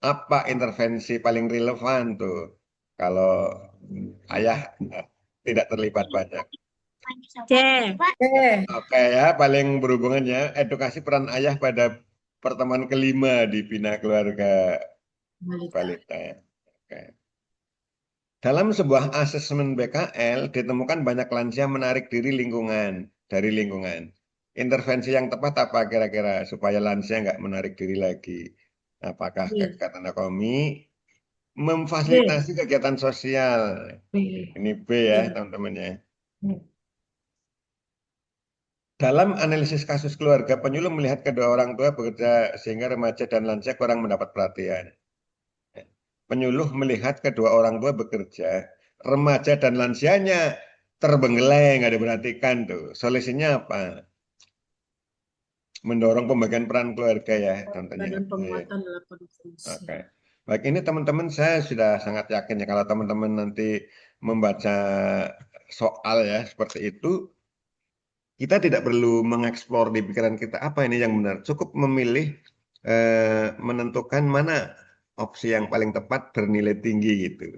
[SPEAKER 1] Apa intervensi paling relevan tuh? Kalau ayah tidak terlibat banyak.
[SPEAKER 9] C.
[SPEAKER 1] Oke ya, paling berhubungannya edukasi peran ayah pada pertemuan kelima di Bina Keluarga Balita. Oke. Dalam sebuah asesmen BKL ditemukan banyak lansia menarik diri dari lingkungan. Intervensi yang tepat apa kira-kira supaya lansia nggak menarik diri lagi? Apakah kegiatan ekonomi, memfasilitasi kegiatan sosial? Ini B ya teman-teman ya. Dalam analisis kasus keluarga, penyuluh melihat kedua orang tua bekerja sehingga remaja dan lansia kurang mendapat perhatian. Penyuluh melihat kedua orang tua bekerja, remaja dan lansianya terbenggeleng, nggak diperhatikan tuh. Solusinya apa? Mendorong pembagian peran keluarga ya, contohnya.
[SPEAKER 6] Dan penguatan 8 fungsi.
[SPEAKER 1] Oke. Baik, ini teman-teman saya sudah sangat yakin ya kalau teman-teman nanti membaca soal ya seperti itu, kita tidak perlu mengeksplor di pikiran kita apa ini yang benar. Cukup memilih menentukan mana opsi yang paling tepat bernilai tinggi gitu.